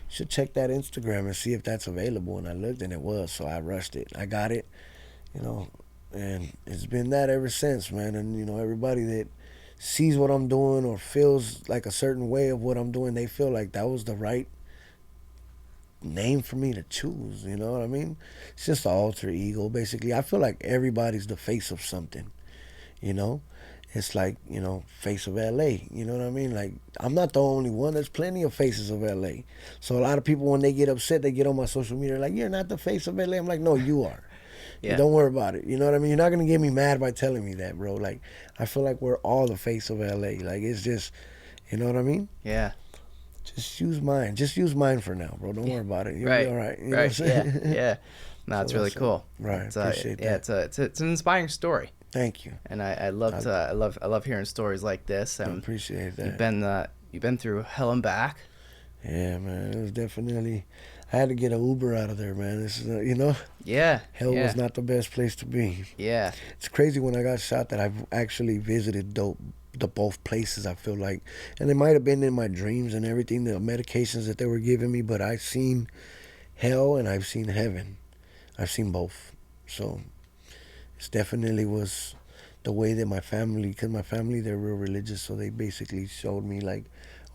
should check that Instagram and see if that's available." And I looked, and it was, so I rushed it. I got it, you know, and it's been that ever since, man. And you know, everybody that sees what I'm doing or feels like a certain way of what I'm doing, they feel like that was the right name for me to choose. You know what I mean? It's just an alter ego, basically. I feel like everybody's the face of something, you know. It's like, you know, face of LA, you know what I mean? Like, I'm not the only one. There's plenty of faces of LA. So a lot of people, when they get upset, they get on my social media like, "You're not the face of LA." I'm like, "No, you are." Yeah. Don't worry about it. You know what I mean? You're not gonna get me mad by telling me that, bro. Like, I feel like we're all the face of LA. Like, it's just, you know what I mean? Yeah. Just use mine. Just use mine for now, bro. Don't worry about it. You'll be all right. You know what I'm Yeah. saying? Yeah. No, it's really cool. Right. Appreciate that. Yeah, it's an inspiring story. Thank you. And I love hearing stories like this. I appreciate that. You've been through hell and back. Yeah, man. It was definitely. I had to get an Uber out of there, man. This is, you know. Yeah. Hell was not the best place to be. Yeah. It's crazy when I got shot that I've actually visited the both places, I feel like. And it might have been in my dreams and everything, the medications that they were giving me, but I've seen hell and I've seen heaven. I've seen both. So it definitely was the way that my family, because my family, they're real religious, so they basically showed me, like,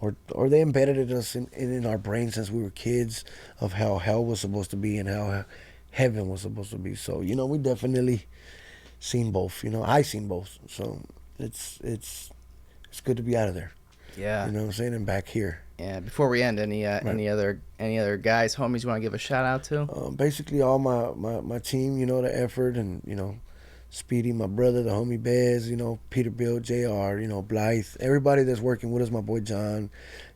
or they embedded us in our brains since we were kids of how hell was supposed to be and how heaven was supposed to be. So, you know, we definitely seen both. You know, I seen both. So it's good to be out of there. Yeah. You know what I'm saying? And back here. Yeah. Before we end, any other guys, homies you want to give a shout out to? Basically all my team, you know, the effort, and, you know, Speedy, my brother, the homie Bez, you know, Peterbilt, JR, you know, Blythe, everybody that's working with us, my boy John,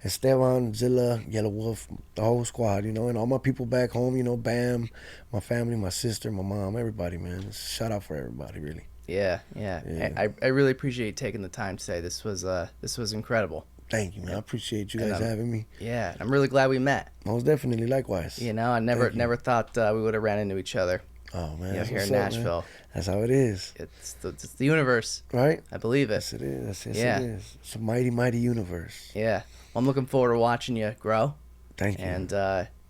Estevan, Zilla, Yelawolf, the whole squad, you know, and all my people back home, you know, Bam, my family, my sister, my mom, everybody, man. Shout out for everybody, really. Yeah. I really appreciate you taking the time today. This was incredible. Thank you, man. I appreciate you guys having me. Yeah, I'm really glad we met. Most definitely, likewise. You know, I never thought we would have ran into each other. Oh, man. You know, here in Nashville. Man. That's how it is. It's the universe. Right? I believe it. Yes, it is. It is. It's a mighty, mighty universe. Yeah. Well, I'm looking forward to watching you grow. Thank you. And,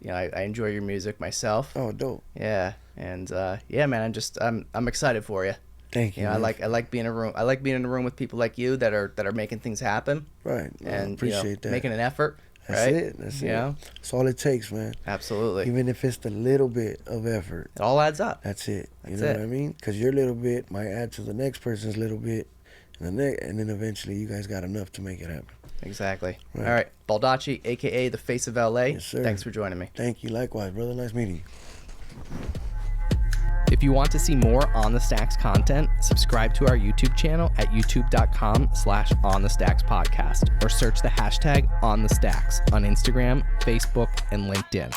you know, I enjoy your music myself. Oh, dope. Yeah. And, yeah, man, I'm excited for you. Thank you. You know, I like being in a room. I like being in a room with people like you that are making things happen. Right. And appreciate that. Making an effort. That's right? it. That's it. Know? That's all it takes, man. Absolutely. Even if it's the little bit of effort. It all adds up. That's it. That's know it. What I mean? Because your little bit might add to the next person's little bit, and then eventually you guys got enough to make it happen. Exactly. Right. All right. Baldacci, a.k.a. the Face of LA. Yes, sir. Thanks for joining me. Thank you. Likewise, brother. Nice meeting you. If you want to see more On The Stacks content, subscribe to our YouTube channel at youtube.com/OnTheStacksPodcast or search the hashtag OnTheStacks on Instagram, Facebook, and LinkedIn.